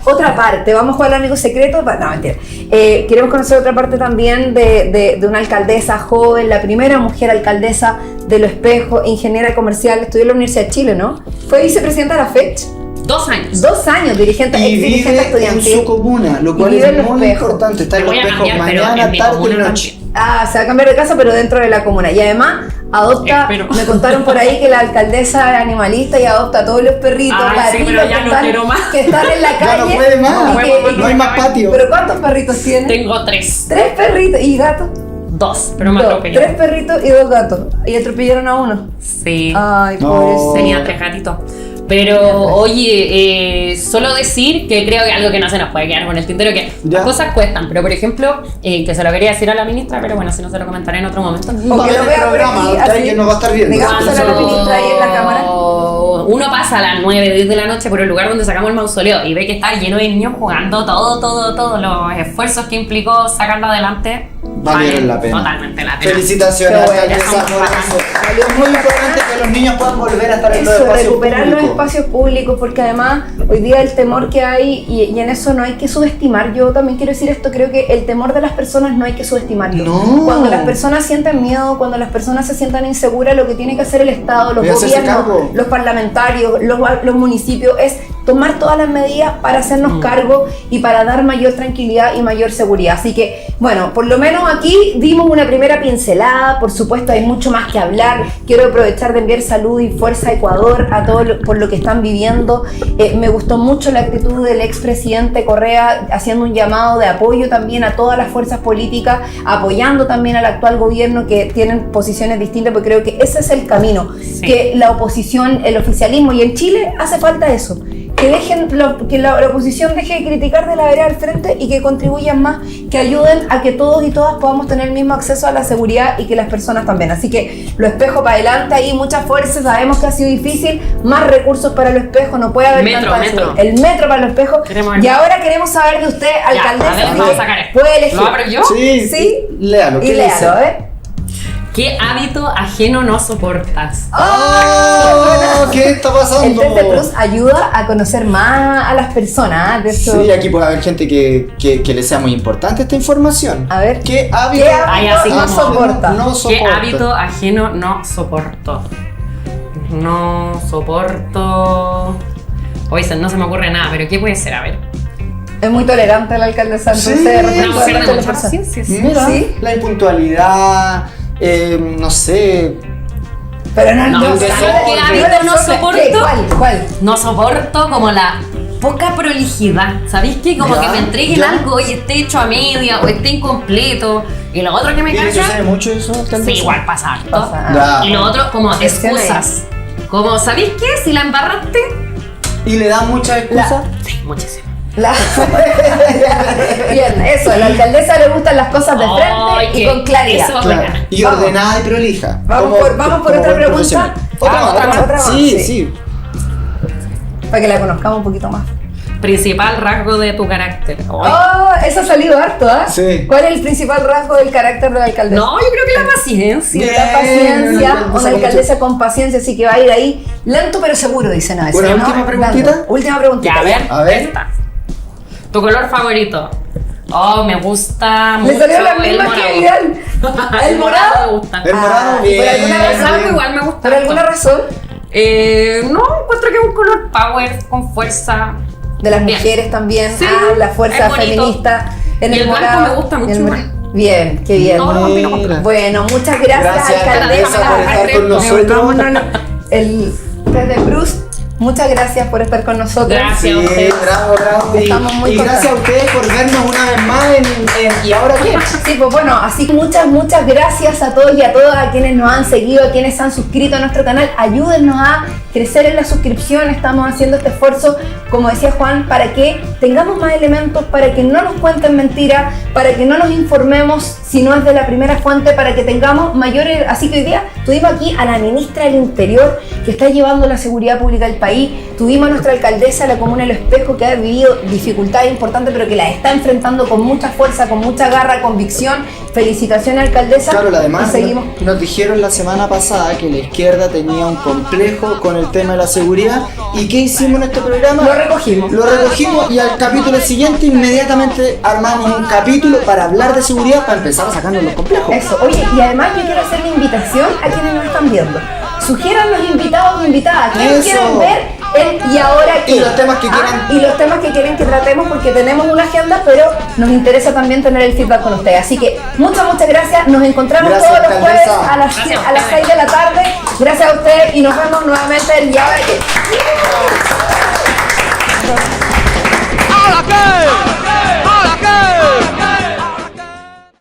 S1: otra parte. Vamos a jugar al amigo secreto. No, mentira. Queremos conocer otra parte también de una alcaldesa joven, la primera mujer alcaldesa de Lo Espejo, ingeniera comercial, estudió en la Universidad de Chile, ¿no? Fue vicepresidenta de la FECH.
S3: 2 años.
S1: 2 años, dirigente estudiantil.
S2: En su comuna, lo cual es muy importante. Está en Lo Espejo mañana, tarde y noche.
S1: Se va a cambiar de casa, pero dentro de la comuna. Y además adopta, me contaron por ahí que la alcaldesa es animalista y adopta a todos los perritos, que están en la calle.
S2: Ya no puede más, no hay más patio.
S1: ¿Pero cuántos perritos tiene?
S3: Tengo 3.
S1: 3 perritos. ¿Y gatos?
S3: 2, pero me atropelló.
S1: 3 perritos y 2 gatos. ¿Y atropellaron a uno?
S3: Sí.
S1: Ay, pobrecito.
S3: Tenía 3 gatitos. Pero, oye, solo decir que creo que algo que no se nos puede quedar con el tintero, que las cosas cuestan, pero por ejemplo, que se lo quería decir a la ministra, pero bueno, si no se lo comentaré en otro momento.
S1: O que lo vea por aquí,
S2: que nos va a estar viendo.
S1: Digamos a la ministra ahí en la cámara.
S3: Uno pasa a las 9, 10 de la noche por el lugar donde sacamos el mausoleo y ve que está lleno de niños jugando, todos los esfuerzos que implicó sacarlo adelante
S2: valieron la pena.
S3: Totalmente la pena.
S2: Felicitaciones, alcaldesa, por eso. Es muy importante que los niños puedan volver a estar en los espacios
S1: recuperar
S2: públicos.
S1: Los espacios públicos, porque además hoy día el temor que hay, y en eso no hay que subestimar, yo también quiero decir esto, creo que el temor de las personas no hay que subestimarlo.
S2: No.
S1: Cuando las personas sienten miedo, cuando las personas se sientan inseguras, lo que tiene que hacer el Estado, los gobiernos, los parlamentarios, los municipios, es tomar todas las medidas para hacernos cargo y para dar mayor tranquilidad y mayor seguridad. Así que, bueno, por lo menos aquí dimos una primera pincelada. Por supuesto hay mucho más que hablar. Quiero aprovechar de enviar salud y fuerza a Ecuador, a todos por lo que están viviendo. Me gustó mucho la actitud del expresidente Correa, haciendo un llamado de apoyo también a todas las fuerzas políticas, apoyando también al actual gobierno, que tienen posiciones distintas, porque creo que ese es el camino, que la oposición, el oficialismo, y en Chile hace falta eso, que dejen que la oposición deje de criticar de la vereda al frente y que contribuyan más, que ayuden a que todos y todas podamos tener el mismo acceso a la seguridad y que las personas también. Así que Lo Espejo para adelante, ahí mucha fuerza. Sabemos que ha sido difícil, más recursos para Lo Espejo, no puede haber
S3: metro.
S1: El metro para Lo Espejo. Y ahora queremos saber de usted, alcaldesa, puede elegir.
S3: ¿Lo abro yo?
S2: Sí. Léalo, ¿qué dice?
S1: A ver.
S3: ¿Qué hábito ajeno no soportas?
S2: ¿Qué está pasando?
S1: El Test Plus ayuda a conocer más a las personas. De hecho,
S2: sí, aquí puede haber gente que le sea muy importante esta información.
S1: A ver.
S2: ¿Qué hábito
S1: no soporta?
S3: ¿Qué hábito ajeno no soporto? No soporto... Hoy no se me ocurre nada, pero ¿qué puede ser? A ver.
S1: Es muy tolerante la alcaldesa, entonces
S3: una mujer de mucha paciencia.
S2: Mira, la impuntualidad, no sé.
S1: Pero
S3: ¿sabes qué hábito no soporto?
S1: ¿Cuál?
S3: No soporto como la poca prolijidad. ¿Sabéis qué? Como que me entreguen algo y esté hecho a media o esté incompleto. Y lo otro que me cansa.
S2: ¿Sucede mucho eso?
S3: Sí, igual pasa harto. Y lo otro como excusas. Como, ¿sabéis qué? Si la embarraste.
S2: ¿Y le dan muchas excusas?
S3: Sí, muchísimas.
S1: Bien, eso, a la alcaldesa le gustan las cosas de frente y con claridad.
S2: Y ordenada y prolija.
S1: Vamos por otra pregunta.
S3: otra más.
S1: Otra más,
S2: Sí,
S1: sí.
S2: sí.
S1: Para que la conozcamos un poquito más.
S3: Principal rasgo de tu carácter. Ay.
S1: Oh, eso ha salido harto, ¿ah?
S2: Sí.
S1: ¿Cuál es el principal rasgo del carácter de la alcaldesa?
S3: No, yo creo que la paciencia.
S2: Bien.
S1: La paciencia,
S2: Una
S1: una alcaldesa con paciencia, así que va a ir ahí lento pero seguro, dicen a veces.
S2: Bueno,
S1: ¿no?
S2: última preguntita.
S1: Dando. Última preguntita.
S3: Ya, a ver.
S2: A ver.
S3: Esta. ¿Tu color favorito? Oh, me gusta mucho
S1: Le salió la
S3: el
S1: misma
S3: morado.
S1: que Vidal. ¿El morado?
S3: me gusta.
S2: El morado,
S1: ¿y
S2: bien.
S1: por alguna
S3: El
S1: razón?
S3: blanco igual me gusta.
S1: ¿Por alguna
S3: harto.
S1: razón?
S3: No, encuentro que es un color power, con fuerza.
S1: De las
S3: Bien.
S1: mujeres también,
S3: Sí,
S1: la fuerza
S3: es bonito.
S1: feminista en
S3: Y
S1: el
S3: el blanco
S1: morado.
S3: me gusta mucho
S1: Y el
S3: igual.
S1: morado. Bien, qué bien.
S3: No, no, combino con
S2: Mira.
S1: Bueno, muchas gracias,
S2: Gracias,
S1: alcaldesa.
S2: alcaldesa, por estar con nosotros.
S1: No. El desde Bruce, muchas gracias por estar con nosotros.
S3: Gracias.
S2: Sí,
S3: a ustedes.
S2: bravo.
S1: Estamos muy
S2: y gracias a ustedes por vernos una vez más ¿Y ahora qué?
S1: Sí, pues bueno, así que muchas gracias a todos y a todas, a quienes nos han seguido, a quienes se han suscrito a nuestro canal. Ayúdennos a crecer en la suscripción. Estamos haciendo este esfuerzo, como decía Juan, para que tengamos más elementos, para que no nos cuenten mentiras, para que no nos informemos si no es de la primera fuente, para que tengamos mayores. Así que hoy día tuvimos aquí a la ministra del Interior, que está llevando la seguridad pública del país. Tuvimos a nuestra alcaldesa de la comuna El Espejo, que ha vivido dificultades importantes, pero que las está enfrentando con mucha fuerza, con mucha garra, convicción. Felicitaciones, alcaldesa.
S2: Claro, además
S1: Y seguimos.
S2: nos dijeron la semana pasada que la izquierda tenía un complejo con el tema de la seguridad. ¿Y qué hicimos en este programa?
S1: Lo recogimos.
S2: Lo recogimos y al capítulo siguiente inmediatamente armamos un capítulo para hablar de seguridad para empezar a sacarnos los complejos.
S1: Eso, oye, y además yo quiero hacer una invitación a quienes nos están viendo. Sugieran los invitados o invitadas. ¿Quién
S2: Eso.
S1: quieren ver en Y Ahora Qué?
S2: Y los temas que quieran.
S1: Y los temas que quieren que tratemos, porque tenemos una agenda, pero nos interesa también tener el feedback con ustedes. Así que muchas gracias. Nos encontramos
S2: Gracias,
S1: todos los jueves
S2: alcaldesa.
S1: a las
S3: Gracias a
S1: 6
S3: ustedes.
S1: de la tarde. Gracias a ustedes y nos vemos nuevamente en Y Ahora Qué.
S5: ¡A la calle!